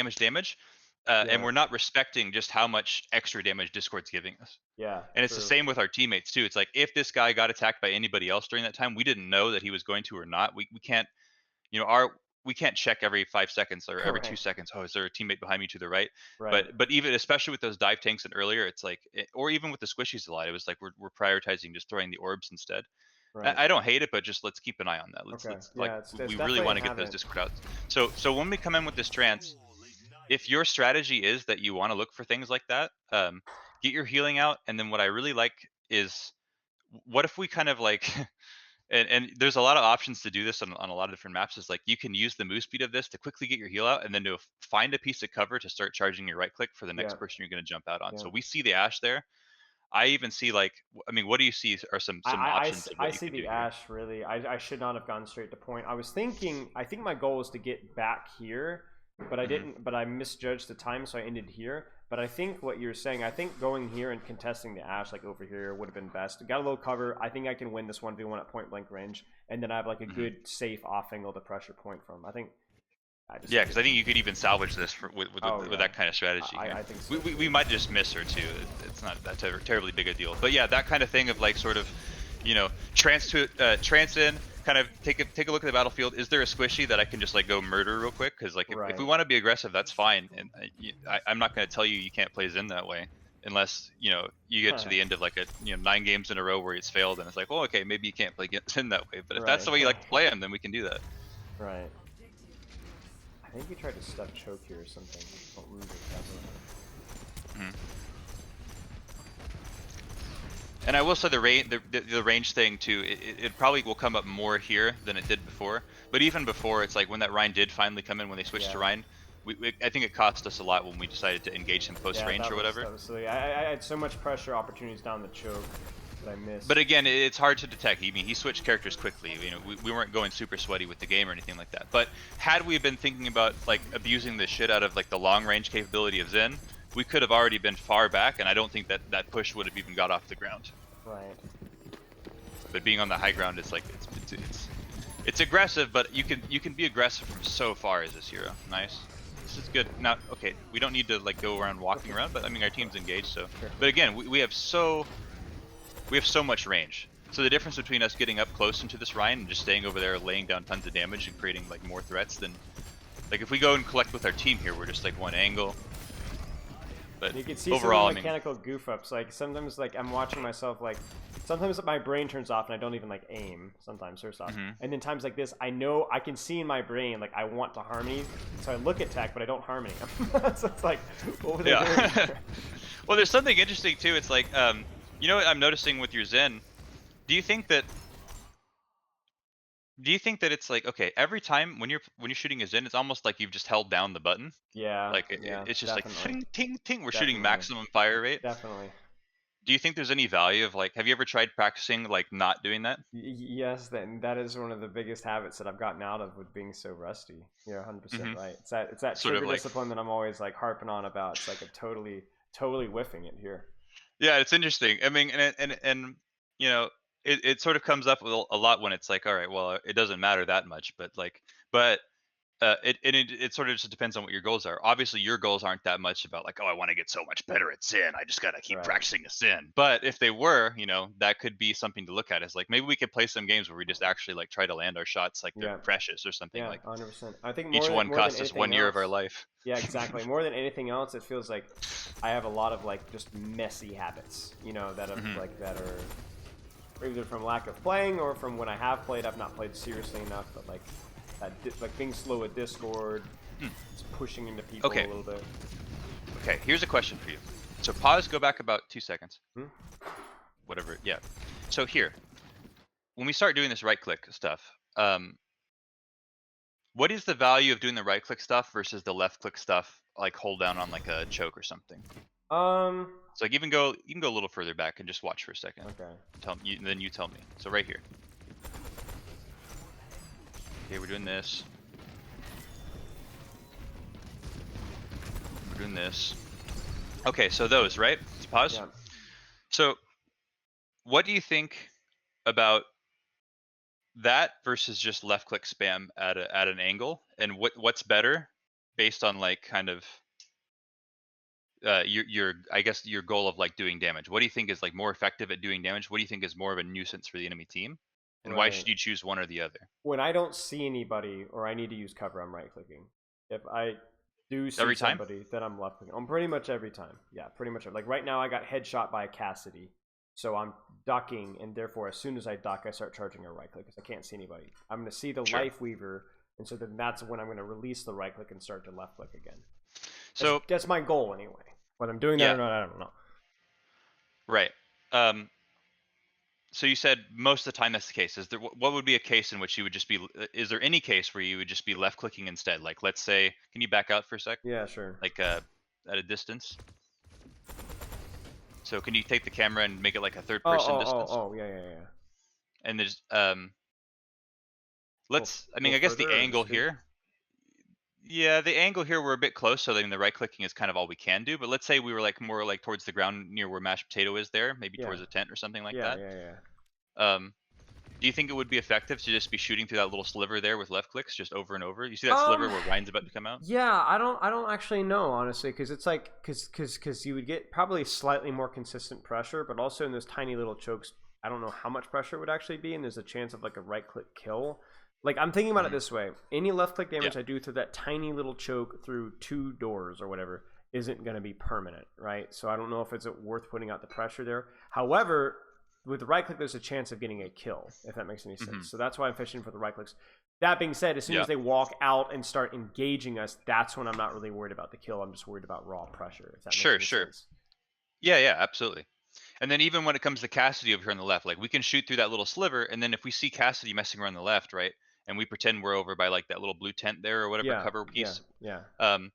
And we're not respecting just how much extra damage Discord's giving us. Yeah. And it's the same with our teammates too. It's like if this guy got attacked by anybody else during that time, we didn't know that he was going to or not. We can't, we can't check every 5 seconds or every 2 seconds. Oh, is there a teammate behind me to the right? But even especially with those dive tanks and earlier, it's like, or even with the squishies a lot, it was like we're prioritizing just throwing the orbs instead. Right. I don't hate it, but just let's keep an eye on that. We really want to get those Discord out. So when we come in with this trance, if your strategy is that you want to look for things like that, get your healing out. And then what I really like is, what if we kind of like, and there's a lot of options to do this on a lot of different maps, is like you can use the move speed of this to quickly get your heal out and then to find a piece of cover to start charging your right click for the next person you're going to jump out on. So we see the Ashe there. I even see like, I mean, what do you see are some options? I see the Ashe really. I should not have gone straight to point. I think my goal was to get back here, but I didn't. But I misjudged the time, so I ended here. But I think what you're saying, I think going here and contesting the Ashe like over here would have been best. Got a little cover. I think I can win this 1v1 at point blank range, and then I have like a good safe off angle to pressure point from. I think. Because I think you could even salvage this with that kind of strategy. I think so. We might just miss her too. It's not that terribly big a deal. But yeah, that kind of thing of like sort of, trance in, kind of take a look at the battlefield. Is there a squishy that I can just like go murder real quick? Because like if we want to be aggressive, that's fine. And I'm not going to tell you can't play Zen that way, unless you get to the end of like 9 games in a row where it's failed, and it's like, well, okay, maybe you can't play Zen that way. But if that's the way you like to play him, then we can do that. Right. I think he tried to stuck choke here or something. I don't remember exactly. And I will say the range thing too. It probably will come up more here than it did before. But even before, it's like when that Rhine did finally come in when they switched to Yeah. Rhine. I think it cost us a lot when we decided to engage him post Yeah, range or whatever. that was silly. I had so much pressure opportunities down the choke that I missed. But again, it's hard to detect. I mean, he switched characters quickly. You know, we weren't going super sweaty with the game or anything like that. But had we been thinking about like abusing the shit out of like the long range capability of Zen, we could have already been far back, and I don't think that push would have even got off the ground. Right. But being on the high ground is like it's aggressive, but you can be aggressive from so far as this hero. Nice. This is good. Now, okay, we don't need to like go around walking around, but I mean our team's engaged, so. Sure. But again, we have so much range. So the difference between us getting up close into this Rhine and just staying over there, laying down tons of damage and creating like more threats, than like if we go and collect with our team here, we're just like one angle. But you can see overall, some mechanical goof ups. Like sometimes, like I'm watching myself. Like sometimes my brain turns off and I don't even like aim. Sometimes first off, and then times like this, I know I can see in my brain like I want to harmony, so I look at tech, but I don't harmony. So it's like, what were they doing? Well, there's something interesting too. It's like, you know what I'm noticing with your Zen? Do you think that it's like, okay, every time when you're shooting a Zen, it's almost like you've just held down the button. Yeah. Like Yeah. it's just Definitely. like ting ting ting. We're Definitely. shooting maximum fire rate. Definitely. Do you think there's any value of like, have you ever tried practicing like not doing that? Yes, that is one of the biggest habits that I've gotten out of with being so rusty. You're 100% right. It's that Sort of trigger like, discipline that I'm always like harping on about. It's like a totally whiffing it here. yeah, it's interesting. I mean, and you know, it sort of comes up with a lot when it's like, all right, well, it doesn't matter that much, but like, but it sort of just depends on what your goals are. Obviously, your goals aren't that much about like, oh, I want to get so much better at Zen. I just gotta keep Right. practicing a Zen. But if they were, you know, that could be something to look at. Is like maybe we could play some games where we just actually like try to land our shots like they're Yeah. precious or something. Yeah, like 100%. I think each one more than cost us anything 1 year of our else. life. Yeah, exactly. More than anything else, it feels like I have a lot of like just messy habits, you know, that have like that are either from lack of playing or from when I have played, I've not played seriously enough. But like like being slow at Discord, just pushing into people a little bit. Okay, here's a question for you. So pause, go back about 2 seconds. Whatever. Yeah. So here, when we start doing this right click stuff, what is the value of doing the right click stuff versus the left click stuff, like hold down on like a choke or something? So like even go a little further back and just watch for a second. Okay. Then you tell me. So right here. Okay, we're doing this. We're doing this. Okay, so those, right? Let's pause. Yeah. So what do you think about that versus just left click spam at an angle, and what's better based on like kind of your I guess your goal of like doing damage? What do you think is like more effective at doing damage? What do you think is more of a nuisance for the enemy team? And why should you choose one or the other? When I don't see anybody or I need to use cover, I'm right clicking. If I do see Every time? somebody, then I'm left clicking. Pretty much every time. Yeah, pretty much. Like right now, I got headshot by a Cassidy. So I'm ducking, and therefore, as soon as I duck, I start charging a right click because I can't see anybody. I'm going to see the Life Weaver, and so then that's when I'm going to release the right click and start to left click again. So that's my goal anyway. Whether I'm doing that or not, I don't know. Right. So you said most of the time that's the case. Is there what would be a case in which you would just be? Is there any case where you would just be left clicking instead? Like let's say, can you back out for a sec? Yeah, sure. Like at a distance. So can you take the camera and make it like a third person distance? Yeah. And there's I mean I guess the angle here. Yeah, the angle here we're a bit close, so then the right clicking is kind of all we can do. But let's say we were like more like towards the ground near where mashed potato is there, maybe towards a tent or something like that. Yeah. Do you think it would be effective to just be shooting through that little sliver there with left clicks just over and over? You see that sliver where Ryan's about to come out? Yeah, I don't actually know honestly, because it's like because you would get probably slightly more consistent pressure, but also in those tiny little chokes, I don't know how much pressure would actually be, and there's a chance of like a right click kill. Like I'm thinking about it this way: any left click damage I do through that tiny little choke through 2 doors or whatever isn't going to be permanent, right? So I don't know if it's worth putting out the pressure there. However, with the right click, there's a chance of getting a kill, if that makes any sense. So that's why I'm fishing for the right clicks. That being said, as soon as they walk out and start engaging us, that's when I'm not really worried about the kill. I'm just worried about raw pressure. If that makes any sense. Yeah, absolutely. And then even when it comes to Cassidy over here on the left, like we can shoot through that little sliver, and then if we see Cassidy messing around the left, right, and we pretend we're over by like that little blue tent there or whatever Yeah, cover yeah, piece, yeah. um,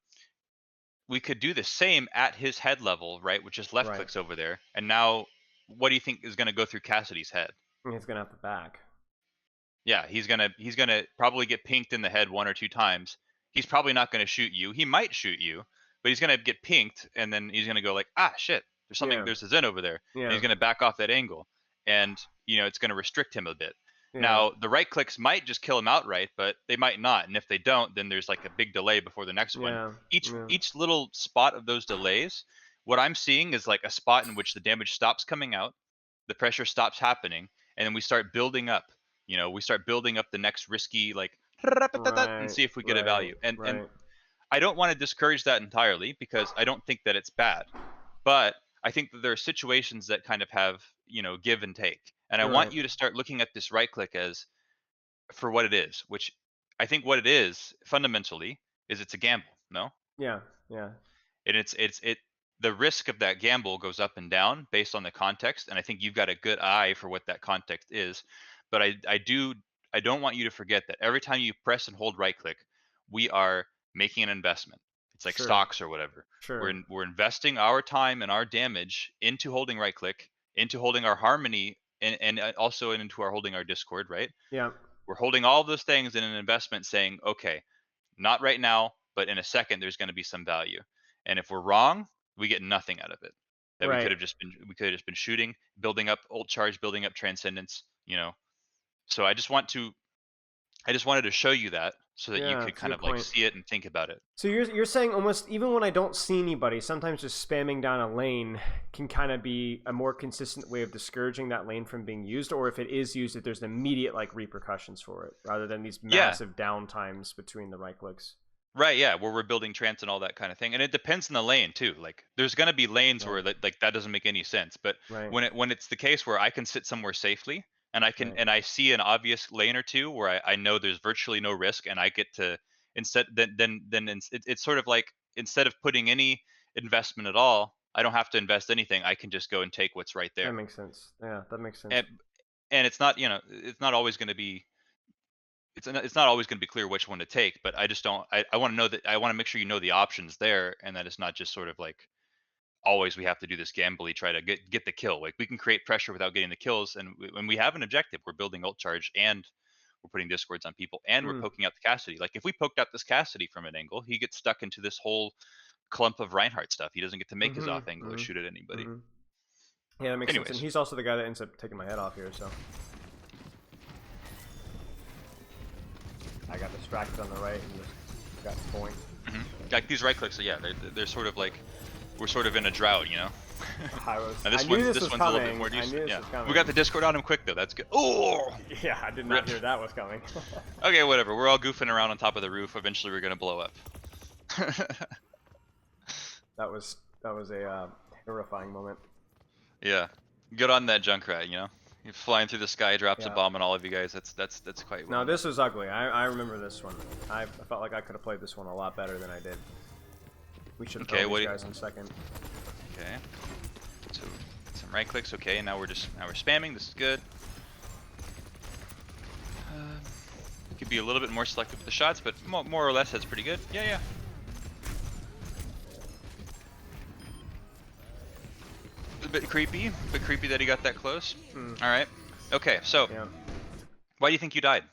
we could do the same at his head level, right, with just left Right. clicks over there. And now, what do you think is going to go through Cassidy's head? And he's gonna have to back. Yeah, he's gonna probably get pinked in the head 1 or 2 times. He's probably not gonna shoot you. He might shoot you, but he's gonna get pinked, and then he's gonna go like, ah, shit, there's something, Yeah, there's a Zen over there, and yeah, he's gonna back off that angle, and it's gonna restrict him a bit. yeah, Now the right clicks might just kill him outright, but they might not, and if they don't, then there's like a big delay before the next one. yeah, Each yeah. each little spot of those delays, what I'm seeing is like a spot in which the damage stops coming out, the pressure stops happening, and then we start building up. We start building up the next risky like and Right, see if we get a right, value. And right, I don't want to discourage that entirely because I don't think that it's bad. But I think that there are situations that kind of have, give and take. And I want right. you to start looking at this right click as for what it is, which I think what it is fundamentally is it's a gamble, no? Yeah, yeah, And the risk of that gamble goes up and down based on the context, and I think you've got a good eye for what that context is. But I don't want you to forget that every time you press and hold right click, we are making an investment. It's like sure, stocks or whatever. sure. We're investing our time and our damage into holding right click, into holding our harmony, and also into our holding our discord, right? Yeah, We're holding all of those things in an investment saying, okay, not right now, but in a second there's going to be some value. And if we're wrong, we get nothing out of it. That right. we could have just been shooting, building up ult charge, building up transcendence. So I just wanted to show you that so that you Yeah, could it's a kind good of like point. see it and think about it. So you're saying almost even when I don't see anybody, sometimes just spamming down a lane can kind of be a more consistent way of discouraging that lane from being used, or if it is used, that there's immediate like repercussions for it, rather than these Yeah. massive downtimes between the right clicks. Right, yeah, where we're building trance and all that kind of thing, and it depends on the lane too. Like, there's gonna be lanes Right, where that doesn't make any sense. But right, when it's the case where I can sit somewhere safely and right. I see an obvious lane or two where I know there's virtually no risk, and I get to instead then it's sort of like instead of putting any investment at all, I don't have to invest anything. I can just go and take what's right That there, makes sense. Yeah, that makes sense. and it's not it's not always going to be it's not always going to be clear which one to take, but I just don't. I want to know that I want to make sure you know the options there, and that it's not just sort of like always we have to do this gambly try to get the kill. Like we can create pressure without getting the kills, and when we have an objective, we're building ult charge and we're putting discords on people, and we're Mm. poking out the Cassidy. Like if we poked out this Cassidy from an angle, he gets stuck into this whole clump of Reinhardt stuff. He doesn't get to make his Mm-hmm. off angle or Mm-hmm. shoot at anybody. Mm-hmm. Yeah, that makes sense. And Anyways, he's also the guy that ends up taking my head off here. So I got distracted on the right and just got the point. like these right clicks, yeah, they're sort of like we're sort of in a drought. Now I this knew one's this this was one's a little bit coming. more I knew decent. this Yeah, was coming. we got the Discord on him quick though. That's good. Oh, Yeah, I did not rip. hear that was coming. Okay, whatever. We're all goofing around on top of the roof. Eventually, we're gonna blow up. that was a terrifying moment. Yeah, good on that Junkrat. You're flying through the sky, drops a Yeah. bomb on all of you guys. That's quite well No, done. this was ugly. I remember this one. I felt like I could have played this one a lot better than I did. We should Okay, throw what these do guys in a second. Okay, so some right clicks. Okay, now we're spamming. This is good. Could be a little bit more selective with the shots, but more or less that's pretty good. Yeah, yeah. A bit creepy, that he got that close. All right. Okay, so Yeah. why do you think you died?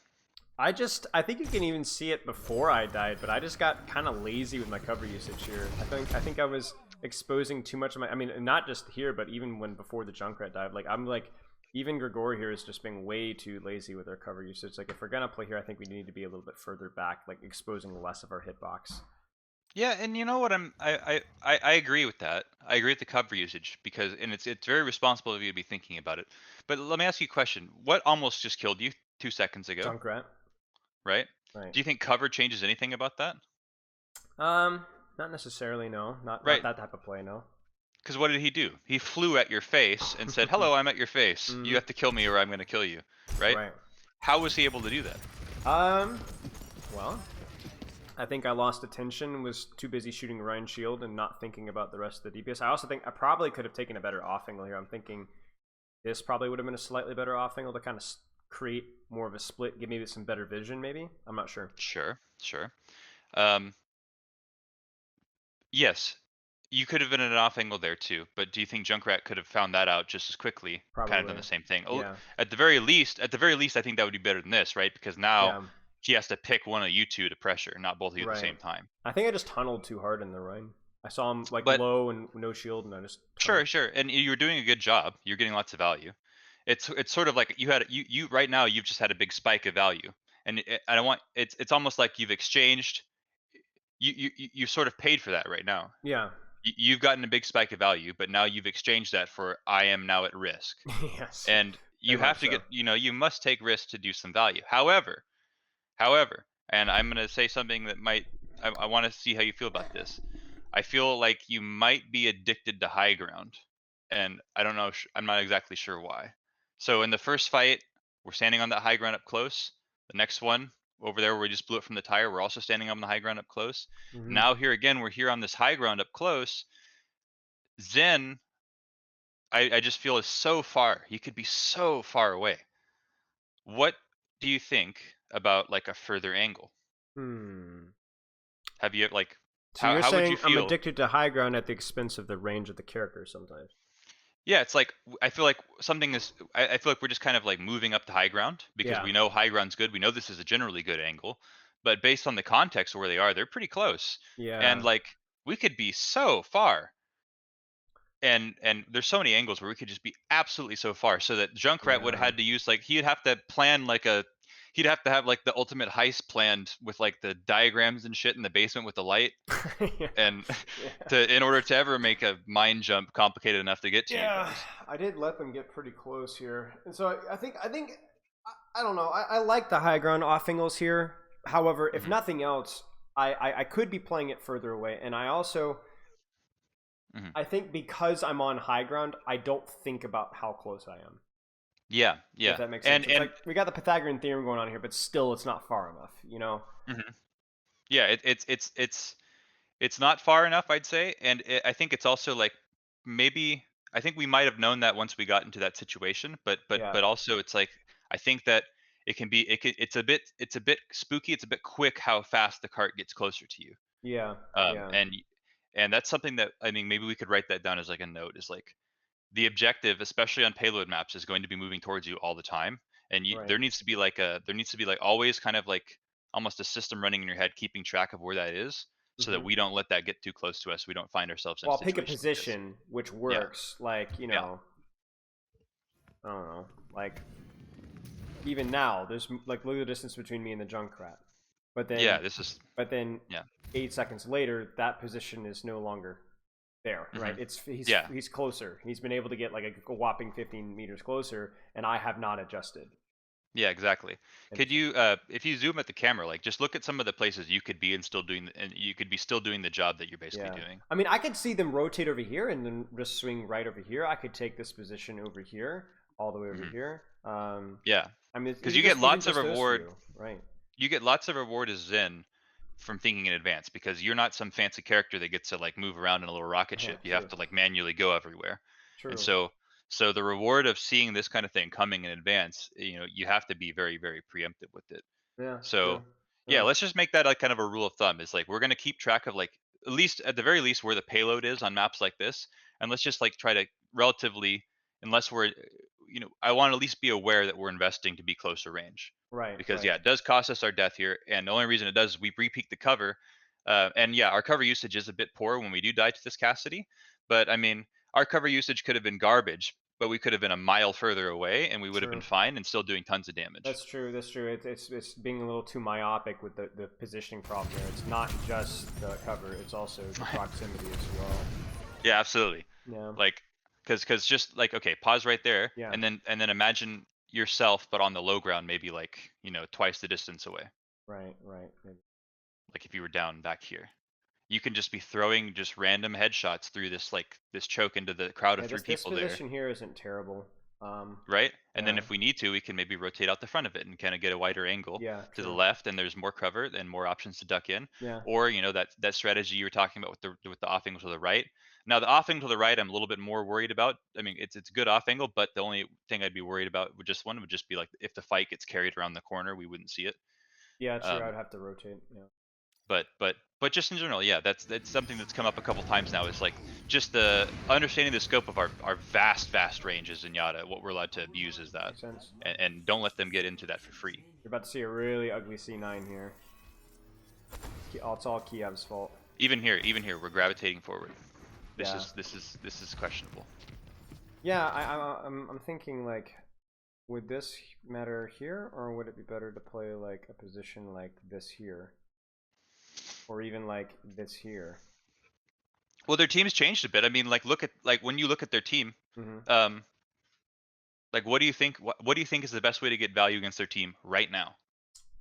I think you can even see it before I died, but I just got kind of lazy with my cover usage here. I think I was exposing too much of my. I mean, not just here, but even when before the Junkrat died. Like I'm like, even Grigor here is just being way too lazy with our cover usage. Like if we're gonna play here, I think we need to be a little bit further back, like exposing less of our hitbox. Yeah, and you know what I agree with that. I agree with the cover usage and it's very responsible of you to be thinking about it. But let me ask you a question. What almost just killed you 2 seconds ago, Junkrat, right? right? Do you think cover changes anything about that? Not necessarily. No, not Right. that type of play. No. Because what did he do? He flew at your face and said, "Hello, I'm at your face. You have to kill me or I'm going to kill you." Right? Right. How was he able to do that? Well, I think I lost attention, was too busy shooting Ryan Shield and not thinking about the rest of the DPS. I also think I probably could have taken a better off angle here. I'm thinking this probably would have been a slightly better off angle to kind of create more of a split, give me some better vision, maybe. I'm not sure. Sure, sure. Um, yes, you could have been at an off angle there too, but do you think Junkrat could have found that out just as quickly, kind of done Probably. the same thing? Oh, Yeah. at the very least, I think that would be better than this, right? Because now Yeah. he has to pick one of you two to pressure, not both of you at the Right. same time. I think I just tunneled too hard in the run. I saw him like But low and no shield, and I just tunneled. sure, sure, and you're doing a good job. You're getting lots of value. It's sort of like you right now you've just had a big spike of value, and I don't want it's almost like you've exchanged you sort of paid for that right now. Yeah. You've gotten a big spike of value, but now you've exchanged that for I am now at risk, Yes. and Very you have much to so. get you must take risks to do some value. However, and I'm gonna say something that might I want to see how you feel about this. I feel like you might be addicted to high ground, and I don't know. I'm not exactly sure why. So in the first fight, we're standing on that high ground up close. The next one over there, where we just blew it from the tire, we're also standing on the high ground up close. Hmm. Now here again, we're here on this high ground up close. Zen, I just feel is so far. He could be so far away. What do you think about like a further angle? Hmm. Have you like So you're how would you saying I'm feel? addicted to high ground at the expense of the range of the character sometimes. Yeah, it's like I feel like something is. I feel like we're just kind of like moving up to high ground because Yeah. we know high ground's good. We know this is a generally good angle, but based on the context of where they are, they're pretty close. And Yeah. like we could be so far, and there's so many angles where we could just be absolutely so far. So that Junkrat would have Yeah. had to use like he'd have to plan like a. He'd have to have like the ultimate heist planned with like the diagrams and shit in the basement with the light Yeah. and Yeah. to in order to ever make a mind jump complicated enough to get to you Yeah, guys. I did let them get pretty close here, and so I think I don't know. I like the high ground off angles here. However, if Hmm. nothing else, I could be playing it further away, and I also Hmm. I think because I'm on high ground, I don't think about how close I am. Yeah, If yeah, that makes sense, and it's like we got the Pythagorean theorem going on here, but still, it's not far enough. You know? mhm. Yeah, it's not far enough, I'd say, and I think it's also like maybe I think we might have known that once we got into that situation, Yeah, but also it's like I think that it's a bit spooky, it's a bit quick how fast the cart gets closer to you, yeah, um, yeah. and y- and that's something that I mean maybe we could write that down as like a note is like the objective, especially on payload maps, is going to be moving towards you all the time. And Right. there needs to be like always kind of like almost a system running in your head, keeping track of where that is, so that Hmm. we don't let that get too close to us. We don't find ourselves in a Well, I'll pick a situation like this. position which Yeah, works. Like yeah, I don't know, like even now, there's like look at the distance between me and the Junkrat. But yeah. then, This is but then, yeah, 8 seconds later, that position is no longer there. Right? hmm, It's yeah. he's closer. He's been able to get like a whopping 15 meters closer, and I have not adjusted. Yeah, exactly. Could Interesting. you, if you zoom at the camera, like just look at some of the places you could be and and you could be still doing the job that you're basically Yeah. doing. I mean, I could see them rotate over here and then just swing right over here. I could take this position over here, all the way over Hmm. here. Yeah, I mean, because even just those few, right? you get lots of reward as Zen from thinking in advance because you're not some fancy character that gets to like move around in a little rocket Yeah, ship. You have true, to like manually go everywhere. And true. so the reward of seeing this kind of thing coming in advance, you have to be very, very preemptive with it. Yeah, So true. yeah, Yeah, let's just make that like kind of a rule of thumb is like we're gonna keep track of like at least at the very least where the payload is on maps like this. And let's just like try to relatively unless we're I want to at least be aware that we're investing to be closer range. right, Because right. yeah, it does cost us our death here, and the only reason it does is we repeat the cover, and yeah, our cover usage is a bit poor when we do die to this Cassidy. But I mean, our cover usage could have been garbage, but we could have been a mile further away, and we would have been True. fine and still doing tons of damage. That's true. That's true. It's being a little too myopic with the positioning problem there. It's not just the cover; it's also the proximity as well. Yeah, absolutely. Yeah, Like, because just like okay, pause right there, yeah. and then imagine yourself, but on the low ground, maybe like twice the distance away. Right, right. Like if you were down back here. You can just be throwing just random headshots through this like this choke into the crowd of Yeah, three this people there. position here isn't terrible. right? And then Yeah. if we need to, we can maybe rotate out the front of it and kind of get a wider angle Yeah. to the True. left, and there's more cover and more options to duck in. Yeah. Or that strategy you were talking about with the off angle to the right. Now the off angle to the right, I'm a little bit more worried about. I mean, it's a good off angle, but the only thing I'd be worried about would just be like if the fight gets carried around the corner, we wouldn't see it. Yeah. True. Um, I'd have to rotate. Yeah. but just in general, yeah, that's something that's come up a couple times now. Is like just the understanding the scope of our vast range as Zenyatta. What we're allowed to abuse is that, Makes sense. and don't let them get into that for free. You're about to see a really ugly C9 here. It's all Kiev's fault. Even here, we're gravitating forward. This Yeah. is questionable. Yeah. I'm thinking like, would this matter here, or would it be better to play like a position like this here, or even like this here? Well, their team's changed a bit. I mean, like when you look at their team, Mm-hmm. like what do you think? What do you think is the best way to get value against their team right now?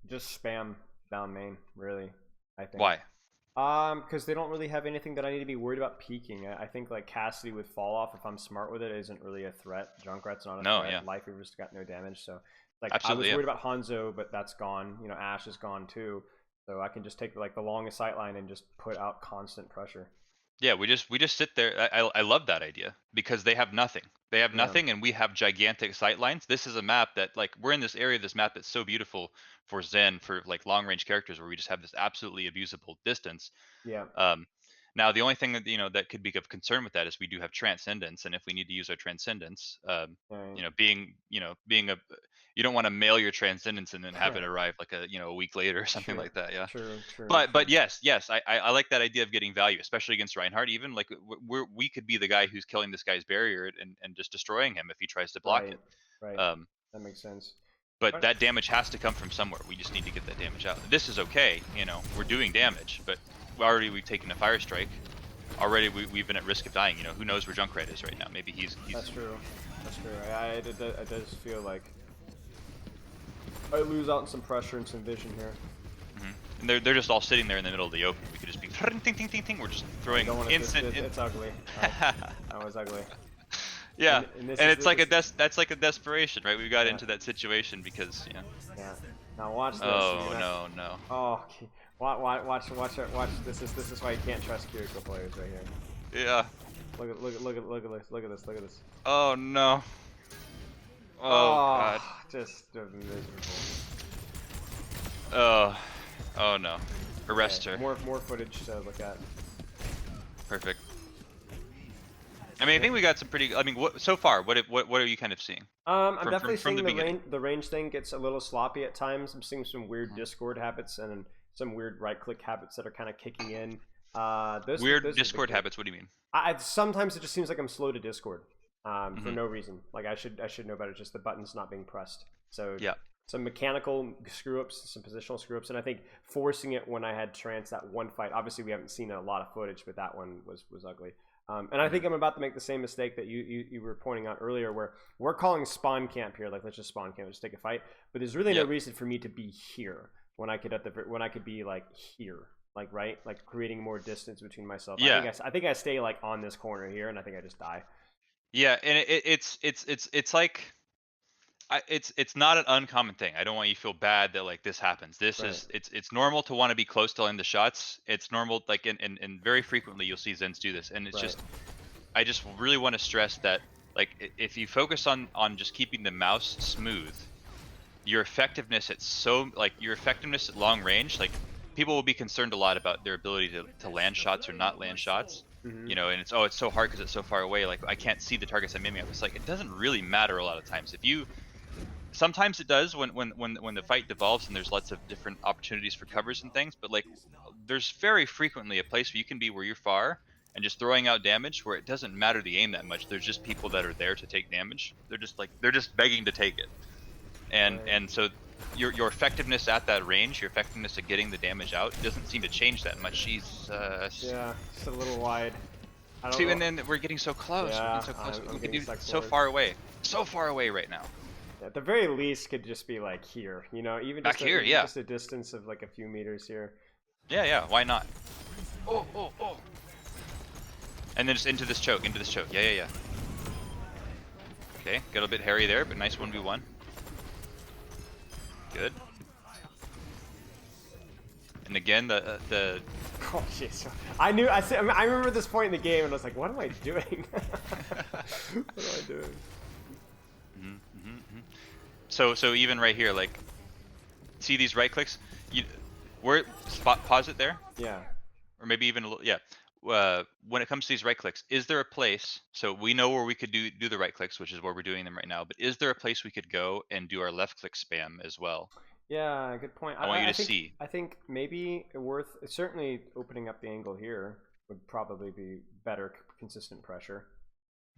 Just spam down main, really. I think. Why? Because they don't really have anything that I need to be worried about peaking. I think like Cassidy with fall off, if I'm smart with it, isn't really a threat. Junkrat's not a No, threat. yeah, Life Weaver's got no damage, so like I was absolutely, yeah. worried about Hanzo, but that's gone. You know, Ash is gone too, so I can just take like the longest sight line and just put out constant pressure. Yeah, we just sit there. I love that idea because they have nothing. They have Yeah, nothing, and we have gigantic sight lines. This is a map that like we're in this area of this map that's so beautiful for Zen for like long range characters where we just have this absolutely abusable distance. yeah, Um, now the only thing that that could be of concern with that is we do have Transcendence, and if we need to use our Transcendence, right. being a you don't want to mail your Transcendence and then have it Yeah, arrive like a week later or something true, like that. Yeah. true. But yes, I like that idea of getting value, especially against Reinhardt. Even like we could be the guy who's killing this guy's barrier and just destroying him if he tries to block Right, it. right. Um, That makes sense. but But that damage has to come from somewhere. We just need to get that damage out. This is okay, we're doing damage, but we've taken a fire strike. Already we've been at risk of dying. Who knows where Junkrat is right now? Maybe he's that's true. That's true. It does feel like I lose out on some pressure and some vision here. and they're just all sitting there in the middle of the open. We could just be ting ting ting ting. We're just throwing Don't want to. instant. It's ugly. That was ugly. Yeah, And this and is it's like that's like a desperation, right? We got yeah. into that situation because Yeah. Now watch this. Oh You're gonna- no. Oh, okay. Watch. This is why you can't trust Kiriko players right here. Yeah. Look at this. Look at this. Oh no. Oh god. Just miserable. Oh no. Arrest her. More footage to look at. Perfect. I mean, I think we got some pretty. I mean, so far? What are you kind of seeing? I'm From- definitely from seeing the the beginning. range thing gets a little sloppy at times. I'm seeing some weird Discord habits and some weird right click habits that are kind of kicking in. Weird those are Discord big. habits. What do you mean? Sometimes it just seems like I'm slow to Discord for Mhm. no reason. Like I should know better. Just the buttons not being pressed. So Yeah. some mechanical screw ups, some positional screw ups, and I think forcing it when I had Trance that one fight. Obviously, we haven't seen a lot of footage, but that one was ugly. And I think I'm about to make the same mistake that you were pointing out earlier, where we're calling spawn camp here. Like let's just spawn camp, just take a fight. But there's really no Yep. reason for me to be here when I could be like here. Like right, like creating more distance between myself. Yeah. I think I stay like on this corner here, and I think I just die. Yeah, and it's like it's not an uncommon thing. I don't want you to feel bad that like this happens. This Right. is it's normal to want to be close to land the shots. It's normal like and very frequently you'll see Zens do this, and it's Right. just I just really want to stress that like if you focus on just keeping the mouse smooth, your effectiveness at long range, like people will be concerned a lot about their ability to land shots or not land shots. Mhm. And it's so hard because it's so far away. Like I can't see the targets I'm aiming at. It's like it doesn't really matter a lot of times. Sometimes it does when the fight devolves and there's lots of different opportunities for covers and things. But like there's very frequently a place where you can be where you're far and just throwing out damage where it doesn't matter the aim that much. There's just people that are there to take damage. They're just begging to take it. Right. And so your effectiveness at that range, your effectiveness at getting the damage out, doesn't seem to change that much. Jesus. Yeah, it's a little wide. I don't See, know. and then we're getting so close. Yeah, we're getting so close. I'm We could getting be stuck so forward. far away. So far away right now. At the very least, could just be like here. Even Back just here, yeah. just a distance of like a few meters here. Yeah. Why not? Oh. And then just into this choke. Yeah. Okay, got a bit hairy there, but nice 1v1. Good. And again, the Oh jeez. I remember this point in the game, and I was like, "What am I doing? What am I doing?" so even right here, like, see these right clicks? You where pause it there, Yeah. or maybe even a little, yeah. When it comes to these right clicks, is there a place? So we know where we could do the right clicks, which is where we're doing them right now. But is there a place we could go and do our left click spam as well? Yeah, good point. I want you to think see. maybe worth certainly opening up the angle here would probably be better consistent pressure.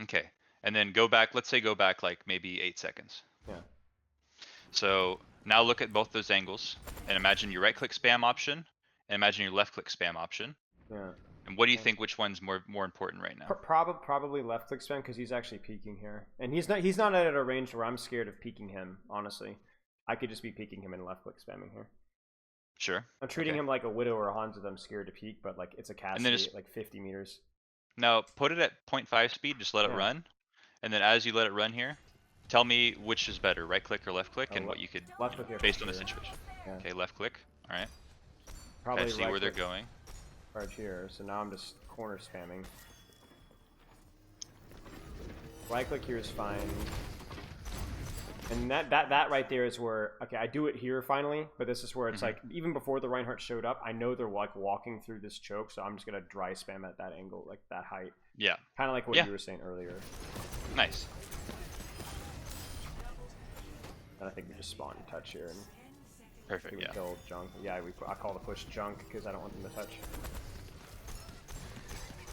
Okay, and then go back. Let's say go back like maybe 8 seconds. Yeah. So now look at both those angles and imagine your right click spam option and imagine your left click spam option. Yeah. And what do you Okay. think? Which one's more important right now? Probably left click spam because he's actually peeking here, and he's not at a range where I'm scared of peeking him. Honestly, I could just be peeking him and left click spamming here. Sure. I'm treating Okay. him like a widow or a Hanzo that I'm scared to peek, but like it's a And then Cassidy just at like 50 meters. now put it at 0.5 speed. Just let it Yeah. run. And then as you let it run here, tell me which is better, right click or left click, and what you could, Left click here for based on the sure. situation. Yeah. Okay, left click. All right. Okay, Probably see right where they're click going. right here. So now I'm just corner spamming. Right click here is fine. And that right there is where, okay, I do it here finally, but this is where it's like, even before the Reinhardt showed up, I know they're like walking through this choke, so I'm just going to dry spam at that angle, like that height. Yeah. Kind of like what Yeah. you were saying earlier. Nice. And I think we just spawn and touch here, and Perfect. we Yeah. kill junk. Yeah, I call the push junk because I don't want them to touch.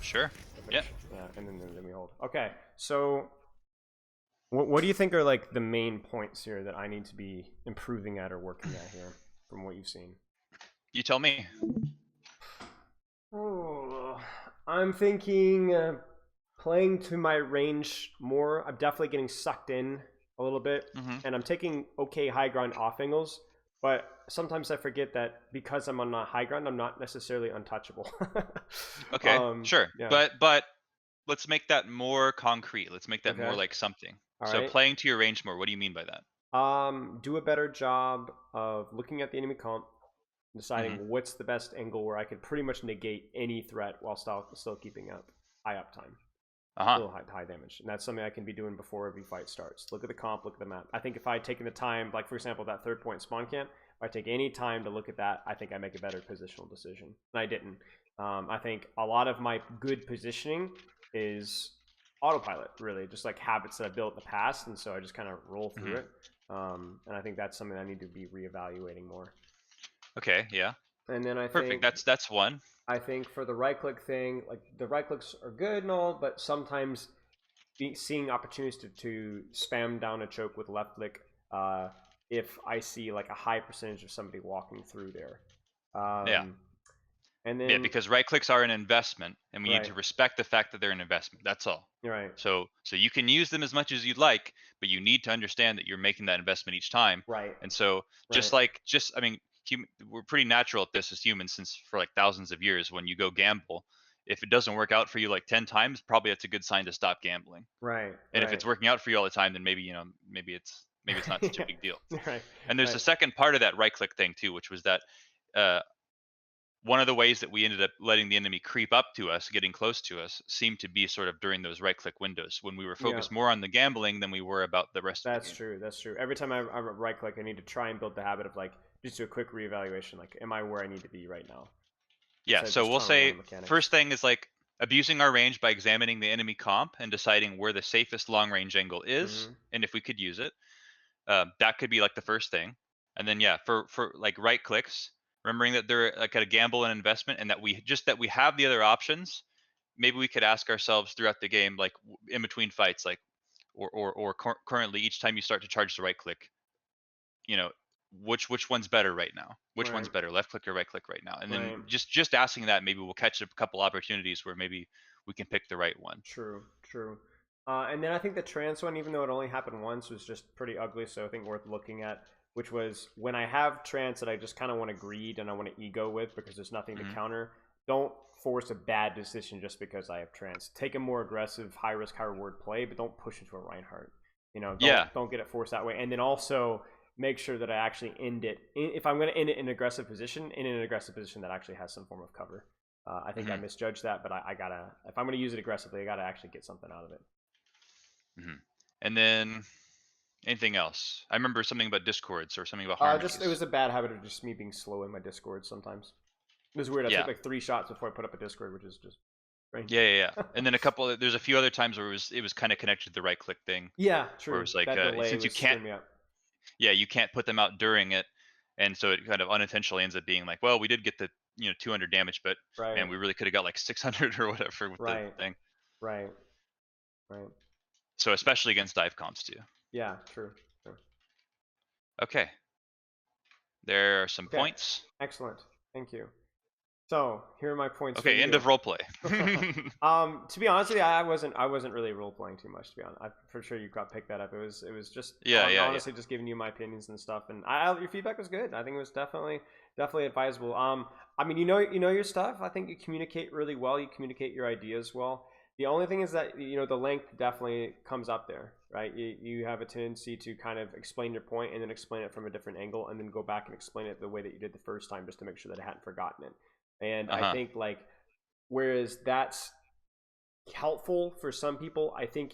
Sure. Yeah. Yeah, and then we hold. Okay, so what do you think are like the main points here that I need to be improving at or working at here from what you've seen? You tell me. Oh, I'm thinking playing to my range more. I'm definitely getting sucked in a little bit, and I'm taking okay high ground off angles. But sometimes I forget that because I'm on a high ground, I'm not necessarily untouchable. Okay. Sure. Yeah. But let's make that more concrete. Let's make that more Okay. like something. All So right. playing to your range more. What do you mean by that? Do a better job of looking at the enemy comp, Mm-hmm. deciding what's the best angle where I could pretty much negate any threat while still keeping up high uptime. Uh-huh. Still high damage, and that's something I can be doing before every fight starts. Look at the comp, look at the map. I think if I had taken the time, like for example that third point spawn camp, if I take any time to look at that, I think I make a better positional decision. And I didn't. I think a lot of my good positioning is autopilot, really, just like habits that I built in the past, and so I just kind of roll through it. And I think that's something I need to be reevaluating more. Okay. Yeah. And then Perfect. That's one. I think for the right click thing, like the right clicks are good and all, but sometimes seeing opportunities to spam down a choke with left click if I see like a high percentage of somebody walking through there. Yeah. And Yeah, then, because right clicks are an investment, and we need right, to respect the fact that they're an investment. That's all. you're right, So you can use them as much as you'd like, but you need to understand that you're making that investment each time. right, And so right, I mean, we're pretty natural at this as humans since for like thousands of years. When you go gamble, if it doesn't work out for you like 10 times, probably that's a good sign to stop gambling. right, And if right. it's working out for you all the time, then maybe, maybe it's not such a Yeah, big deal. right, And there's a right. second part of that right click thing too, which was that uh, one of the ways that we ended up letting the enemy creep up to us, getting close to us, seemed to be sort of during those right click windows when we were Yeah, focused more on the gambling than we were about the rest of the that's game. true. That's true. Every time I right click, I need to try and build the habit of like just do a quick reevaluation. Like, am I where I need to be right now? Yeah, Instead of so just we'll tunneling on the say mechanics. first thing is like abusing our range by examining the enemy comp and deciding where the safest long range angle is Mm-hmm. and if we could use it. That could be like the first thing. And then yeah, for like right clicks, remembering that they're like a gamble and investment, and that we have the other options. Maybe we could ask ourselves throughout the game, like in between fights, like currently each time you start to charge the right click, you know, which one's better right now? Which Right, one's better, left click or right click right now? And then right. just asking that, maybe we'll catch a couple opportunities where maybe we can pick the right one. True, true. And then I think the trans one, even though it only happened once, was just pretty ugly. So I think worth looking at, which was when I have trans that I just kind of want to greed and I want to ego with because there's nothing to Hmm. counter. Don't force a bad decision just because I have trans. Take a more aggressive, high risk, high reward play, but don't push into a Reinhardt. Yeah. Don't get it forced that way. And then also make sure that I actually end it. If I'm going to end it in an aggressive position, that actually has some form of cover. I think I misjudged that, but I gotta, if I'm going to use it aggressively, I gotta actually get something out of it. And then anything else? I remember something about discords or something about harmonies. It was a bad habit of just me being slow in my discord sometimes. It was weird. I took like 3 shots before I put up a discord, which is just strange. Yeah. And then there's a few other times where it was kind of connected to the right click thing. Yeah, true. Where it was like, since you can't, you can't put them out during it, and so it kind of unintentionally ends up being like, well, we did get the 200 damage, but man, we really could have got like 600 or whatever with the thing. Right. So especially against dive comps too. Yeah, true. Okay. There are some points. Excellent. Thank you. So here are my points. Okay, end of roleplay. To be honest with you, I wasn't really role playing too much. To be honest, I'm for sure you picked that up. It was just honestly just giving you my opinions and stuff. And your feedback was good. I think it was definitely advisable. I mean, you know your stuff. I think you communicate really well. You communicate your ideas well. The only thing is that the length definitely comes up there, right? You have a tendency to kind of explain your point and then explain it from a different angle, and then go back and explain it the way that you did the first time, just to make sure that I hadn't forgotten it. And I think like, whereas that's helpful for some people, I think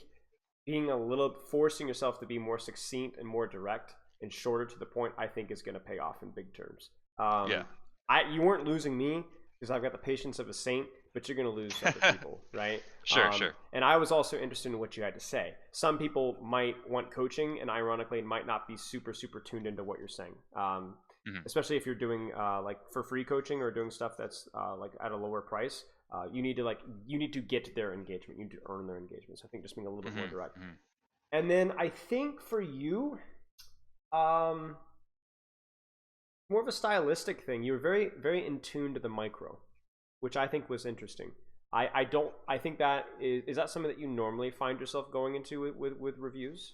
forcing yourself to be more succinct and more direct and shorter to the point, I think is going to pay off in big terms. You weren't losing me because I've got the patience of a saint, but you're going to lose other people, right? Sure. And I was also interested in what you had to say. Some people might want coaching, and ironically might not be super, super tuned into what you're saying. Especially if you're doing like for free coaching or doing stuff that's like at a lower price, you need to get their engagement. You need to earn their engagement. So I think just being a little bit more direct. And then I think for you, more of a stylistic thing. You were very, very in tune to the micro, which I think was interesting. I think that is that something that you normally find yourself going into with reviews?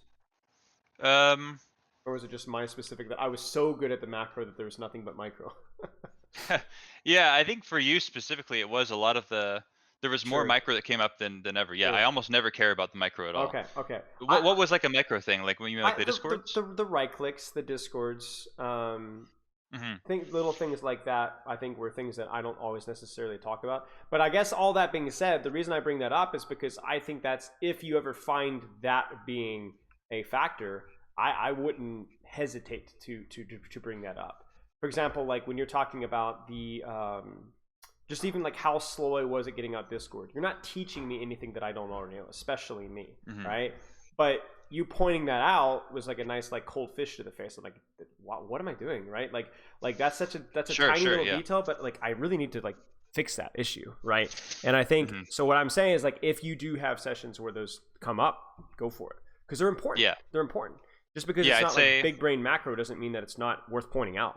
Or was it just my specific that I was so good at the macro that there was nothing but micro? Yeah, I think for you specifically, it was a lot of there was more micro that came up than ever. Yeah, I almost never care about the micro at all. Okay. What was like a micro thing? Like when you mean like the discords? The right clicks, the discords, think little things like that, I think were things that I don't always necessarily talk about. But I guess all that being said, the reason I bring that up is because I think that's, if you ever find that being a factor, I wouldn't hesitate to bring that up. For example, like when you're talking about the just even like how slow I was at getting out Discord, you're not teaching me anything that I don't already know, especially me, right? But you pointing that out was like a nice like cold fish to the face. I'm like, what am I doing, right? Like that's a tiny little detail, but like I really need to like fix that issue, right? And I think so. What I'm saying is like, if you do have sessions where those come up, go for it, because they're important. Yeah, they're important. Just because it's not like big brain macro doesn't mean that it's not worth pointing out.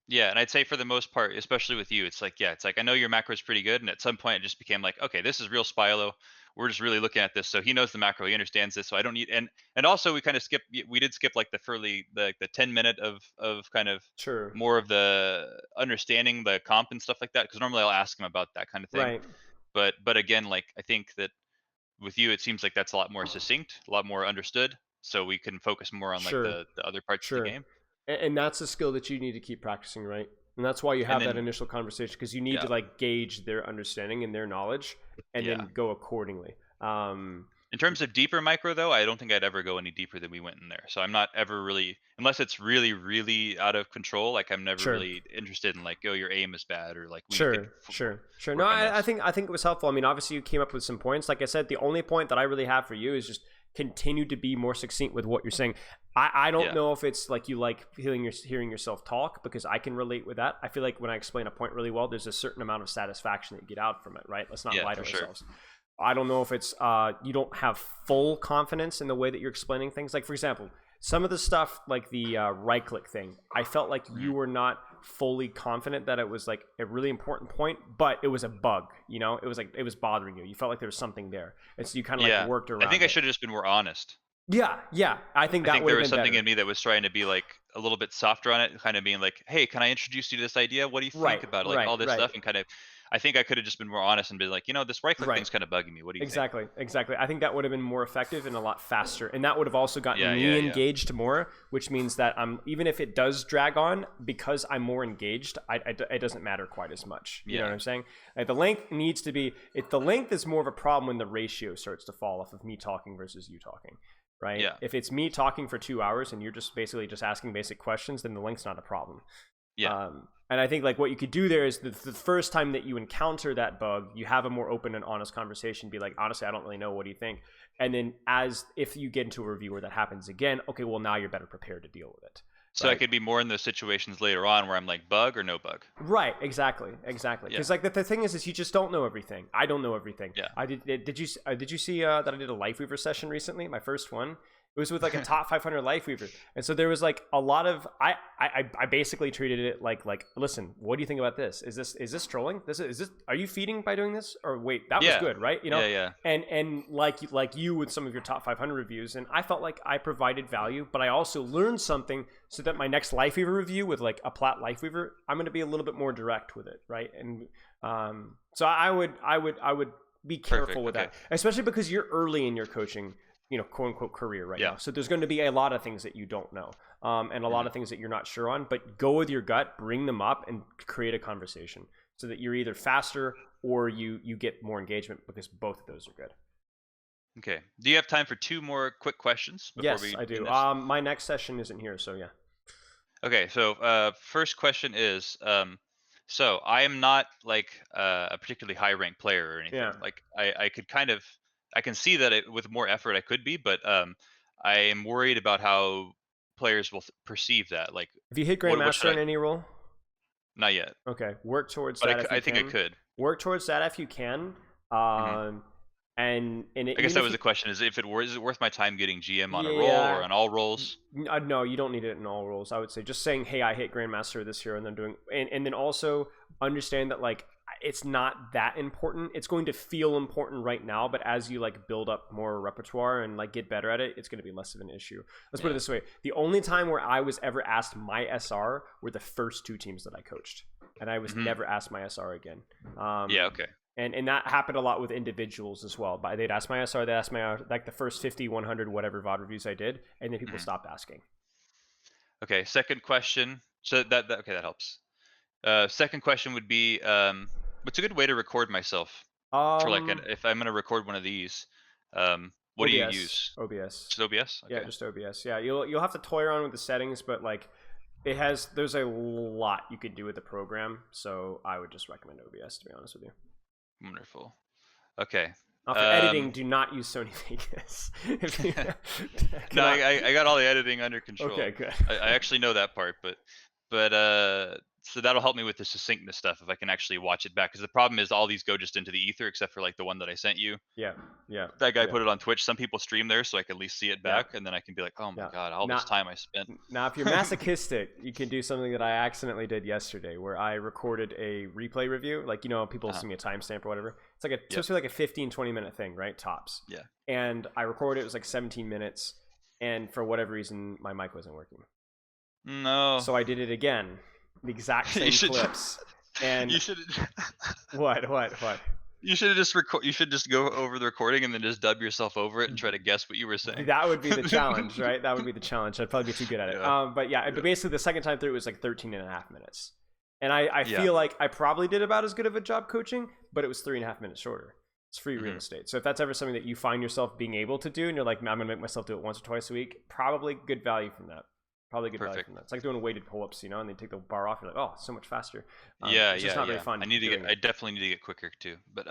Yeah, and I'd say for the most part, especially with you, it's like I know your macro is pretty good, and at some point it just became like, okay, this is real Spilo. We're just really looking at this, so he knows the macro, he understands this, so I don't need and also we kind of did skip like the 10-minute of kind of more of the understanding the comp and stuff like that, because normally I'll ask him about that kind of thing. Right. But again, like I think that with you, it seems like that's a lot more succinct, a lot more understood, so we can focus more on like the other parts of the game. And that's a skill that you need to keep practicing, right? And that's why you have that initial conversation, because you need to like gauge their understanding and their knowledge, and then go accordingly. In terms of deeper micro, though, I don't think I'd ever go any deeper than we went in there. So I'm not ever really, unless it's really, really out of control. Like I'm never really interested in like, oh, your aim is bad, or like. Sure. No, I think it was helpful. I mean, obviously you came up with some points. Like I said, the only point that I really have for you is just continue to be more succinct with what you're saying. I don't know if it's like you like hearing yourself talk, because I can relate with that. I feel like when I explain a point really well, there's a certain amount of satisfaction that you get out from it, right? Let's not lie to ourselves. I don't know if it's you don't have full confidence in the way that you're explaining things. Like for example, some of the stuff like the right click thing, I felt like you were not fully confident that it was like a really important point, but it was a bug, you know? It was like, it was bothering you. You felt like there was something there. And so you kind of like worked around I think I should have just been more honest. Yeah. I think there was something in me that was trying to be like a little bit softer on it, kind of being like, "Hey, can I introduce you to this idea? What do you think Right, about it?" Like right, all this right, stuff, and kind of, I think I could have just been more honest and been like, this right click right. thing's kind of bugging me. What do you think? Exactly, exactly. I think that would have been more effective and a lot faster, and that would have also gotten Yeah, me yeah, yeah. engaged more, which means that I'm even if it does drag on because I'm more engaged, it doesn't matter quite as much. You know Yeah. what I'm saying? Like the length needs to be. If the length is more of a problem when the ratio starts to fall off of me talking versus you talking, right? Yeah. If it's me talking for 2 hours and you're just basically just asking basic questions, then the length's not a problem. Yeah. And I think like what you could do there is the first time that you encounter that bug, you have a more open and honest conversation. Be like, honestly, I don't really know. What do you think? And then if you get into a review where that happens again, okay, well now you're better prepared to deal with it. So I Right. could be more in those situations later on where I'm like, bug or no bug. Right, exactly. Yeah. Because like the thing is you just don't know everything. I don't know everything. Yeah. I did you see that I did a Lifeweaver session recently? My first one. It was with like a top 500 Lifeweaver, and so there was like a lot of I basically treated it like listen, what do you think about this? Is this trolling? Is this are you feeding by doing this? Or wait, that was good, right? You know, Yeah. and like you with some of your top 500 reviews, and I felt like I provided value, but I also learned something so that my next Lifeweaver review with like a plat Lifeweaver, I'm going to be a little bit more direct with it, right? And so I would be careful Perfect, with okay. that, especially because you're early in your coaching, quote unquote career right now. So there's going to be a lot of things that you don't know, and a lot of things that you're not sure on. But go with your gut, bring them up, and create a conversation so that you're either faster or you get more engagement, because both of those are good. Okay. Do you have time for 2 more quick questions before Yes, we I do. end this? My next session isn't here, so yeah. Okay, so first question is, so I am not like a particularly high ranked player or anything. Yeah. Like I could kind of, I can see that with more effort I could be, but I am worried about how players will perceive that. Like, If you hit what Grandmaster should in I? any role, Not yet, okay, work towards but that if I you think I can. could. Work towards that if you can. Hmm. I guess Even that if was you, the question: is is it worth my time getting GM on a roll or yeah. on all rolls? No, you don't need it in all roles. I would say just saying, "Hey, I hit Grandmaster this year," and then doing, and then also understand that like it's not that important. It's going to feel important right now, but as you like build up more repertoire and like get better at it, it's going to be less of an issue. Let's put it Yeah. this way: the only time where I was ever asked my SR were the first 2 teams that I coached, and I was never asked my SR again. Yeah. Okay. And that happened a lot with individuals as well. But they'd ask my SR, they'd ask my like the first 50, 100, whatever VOD reviews I did, and then people stopped asking. Okay. Second question. So okay, that helps. Second question would be, what's a good way to record myself for like Um, if I'm gonna record one of these? What do you OBS, use? OBS. Just OBS? Yeah, Okay. just OBS. Yeah, you'll have to toy around with the settings, but like there's a lot you could do with the program, so I would just recommend OBS, to be honest with you. Wonderful. Okay. For editing, do not use Sony Vegas. If you No, cannot- I got all the editing under control. Okay, good. I actually know that part, but so that'll help me with the succinctness stuff if I can actually watch it back. Because the problem is all these go just into the ether, except for like the one that I sent you. Yeah. That guy Yeah. put it on Twitch. Some people stream there, so I can at least see it Yeah. back, and then I can be like, oh my Yeah. god, all Now- this time I spent. Now, if you're masochistic, you can do something that I accidentally did yesterday, where I recorded a replay review. Like, people send me a timestamp or whatever. It's like supposed to be like a 15, 20-minute thing, right? Tops. Yeah. And I recorded it was like 17 minutes, and for whatever reason, my mic wasn't working. No. So I did it again, the exact You same should- clips. And you should. what? You should just record. You should just go over the recording and then just dub yourself over it and try to guess what you were saying. That would be the challenge, right? That would be the challenge. I'd probably be too good at it. Yeah. But basically the second time through it was like 13 and a half minutes. And I Yeah. feel like I probably did about as good of a job coaching, but it was 3.5 minutes shorter. It's free real estate. So if that's ever something that you find yourself being able to do and you're like, man, I'm going to make myself do it once or twice a week, probably good value from that. Value Perfect. from that. It's like doing weighted pull-ups, and they take the bar off. You're like, oh, so much faster. Yeah, it's just not very fun. I need to doing get. I it. definitely need to get quicker too. But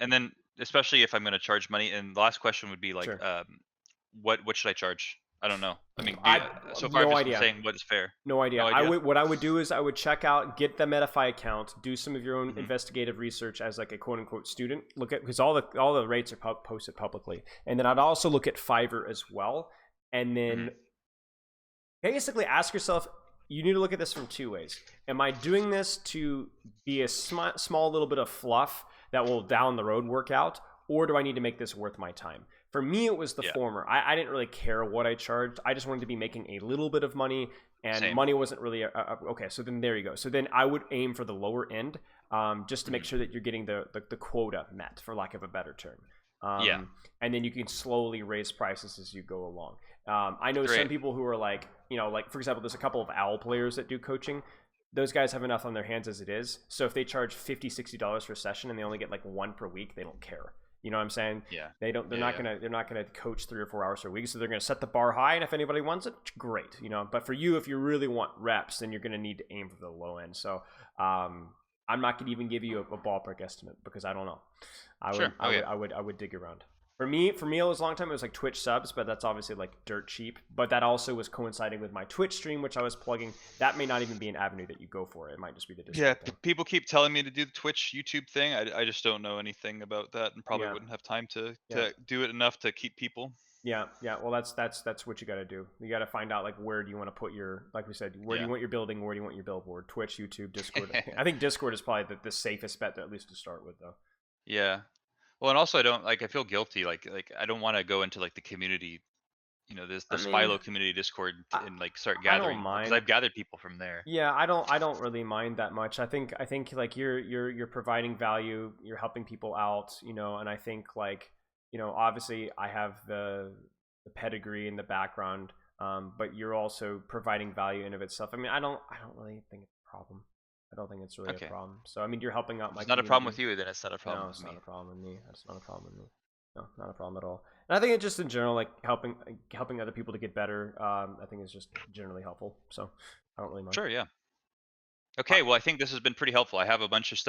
and then especially if I'm going to charge money. And the last question would be like, Sure. what should I charge? I don't know. I mean, so no far I've just idea. been saying what is fair. No idea. No idea? What I would do is I would check out, get the Medify account, do some of your own investigative research as like a quote unquote student. Look at, because all the rates are posted publicly, and then I'd also look at Fiverr as well, and then basically ask yourself. You need to look at this from 2 ways. Am I doing this to be a small little bit of fluff that will down the road work out, or do I need to make this worth my time? For me, it was the Yeah. former. I didn't really care what I charged. I just wanted to be making a little bit of money, and Same. money wasn't really okay. So then there you go. So then I would aim for the lower end, just to make Mhm. sure that you're getting the quota met, for lack of a better term. Yeah. And then you can slowly raise prices as you go along. I know some Great. people who are like, like for example, there's a couple of OWL players that do coaching. Those guys have enough on their hands as it is. So if they charge $50, $60 for a session and they only get like one per week, they don't care. You know what I'm saying? Yeah. They don't. They're Yeah. not Yeah. gonna. They're not gonna coach 3 or 4 hours per week. So they're gonna set the bar high, and if anybody wants it, great. But for you, if you really want reps, then you're gonna need to aim for the low end. So I'm not gonna even give you a ballpark estimate because I don't know. I would. Sure. I Okay. would. I would. I would dig around. For me, it was a long time. It was like Twitch subs, but that's obviously like dirt cheap. But that also was coinciding with my Twitch stream, which I was plugging. That may not even be an avenue that you go for. It might just be the Yeah, Discord thing. people keep telling me to do the Twitch YouTube thing. I just don't know anything about that, and probably Yeah. wouldn't have time to Yeah. do it enough to keep people. Yeah, yeah. Well, that's what you got to do. You got to find out like where do you want to put your, like we said, where do Yeah. you want your building, where do you want your billboard? Twitch, YouTube, Discord. I think Discord is probably the safest bet, at least to start with, though. Yeah. Well, and also I don't like. I feel guilty. Like I don't want to go into like the community. This the I mean, Spilo community Discord I, and like start I don't gathering because mind. I've gathered people from there. Yeah, I don't really mind that much. I think like you're providing value, you're helping people out, and I think like, obviously I have the pedigree and the background, but you're also providing value in of itself. I mean, I don't really think it's a problem. I don't think it's really a Okay. problem. So I mean, you're helping out If my it's not a problem community. with you, then it's not a problem No, with it's not me. a problem with me. That's not a problem with me. No, not a problem at all. And I think it just in general, like helping other people to get better. I think is just generally helpful. So I don't really mind. Sure. Yeah. Uh, Okay. Well, I think this has been pretty helpful. I have a bunch of stuff